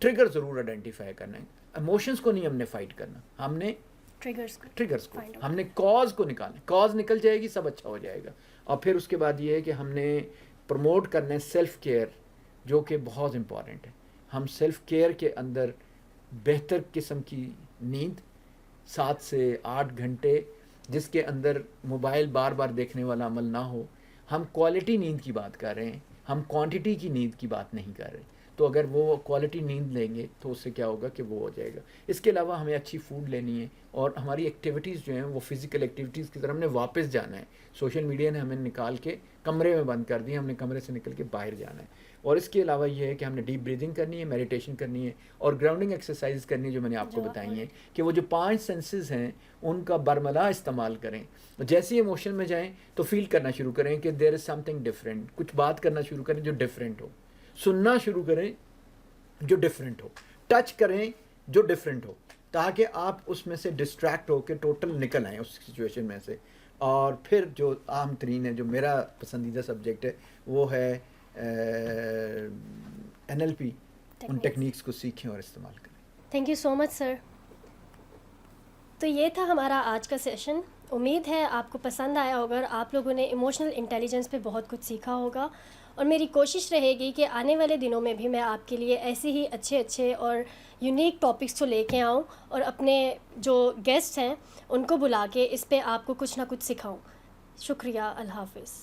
ٹریگر ضرور آئیڈینٹیفائی کرنا ہے. ایموشنز کو نہیں ہم نے فائٹ کرنا, ہم نے ٹریگرز کو, ہم نے کاز کو نکالنا. کاز نکل جائے گی سب اچھا ہو جائے گا. اور پھر اس کے بعد یہ ہے کہ ہم نے پروموٹ کرنا ہے سیلف کیئر, جو کہ بہت امپورٹنٹ ہے. ہم سیلف کیئر کے اندر بہتر قسم کی نیند, 7 سے 8 گھنٹے جس کے اندر موبائل بار بار دیکھنے والا عمل نہ ہو. ہم کوالٹی نیند کی بات کر رہے ہیں, ہم کوانٹٹی کی نیند کی بات نہیں کر رہے. تو اگر وہ کوالٹی نیند لیں گے تو اس سے کیا ہوگا کہ وہ ہو جائے گا. اس کے علاوہ ہمیں اچھی فوڈ لینی ہے, اور ہماری ایکٹیویٹیز جو ہیں وہ فزیکل ایکٹیویٹیز کی طرف ہم نے واپس جانا ہے. سوشل میڈیا نے ہمیں نکال کے کمرے میں بند کر دیا, ہم نے کمرے سے نکل کے باہر جانا ہے. اور اس کے علاوہ یہ ہے کہ ہم نے ڈیپ بریدنگ کرنی ہے, میڈیٹیشن کرنی ہے, اور گراؤنڈنگ ایکسرسائز کرنی ہے جو میں نے آپ کو بتائی ہیں, کہ وہ جو 5 سینسز ہیں ان کا برملا استعمال کریں. جیسے ایموشن میں جائیں تو فیل کرنا شروع کریں کہ there is some thing different, کچھ بات کرنا شروع کریں جو ڈفرینٹ ہو, سننا شروع کریں جو ڈفرینٹ ہو, ٹچ کریں جو ڈفرینٹ ہو, تاکہ آپ اس میں سے ڈسٹریکٹ ہو کے ٹوٹل نکل آئیں اس سچویشن میں سے. اور پھر جو عام ترین ہے, جو میرا پسندیدہ سبجیکٹ ہے, وہ ہے NLP. ان ٹیکنیکس کو سیکھیں اور استعمال کریں. تھینک یو سو مچ سر. تو یہ تھا ہمارا آج کا سیشن. امید ہے آپ کو پسند آیا ہوگا, اور آپ لوگوں نے ایموشنل انٹیلیجنس پہ بہت کچھ سیکھا ہوگا. اور میری کوشش رہے گی کہ آنے والے دنوں میں بھی میں آپ کے لیے ایسے ہی اچھے اور یونیک ٹاپکس کو لے کے آؤں, اور اپنے جو گیسٹ ہیں ان کو بلا کے اس پہ آپ کو کچھ نہ کچھ سکھاؤں. شکریہ. اللہ حافظ.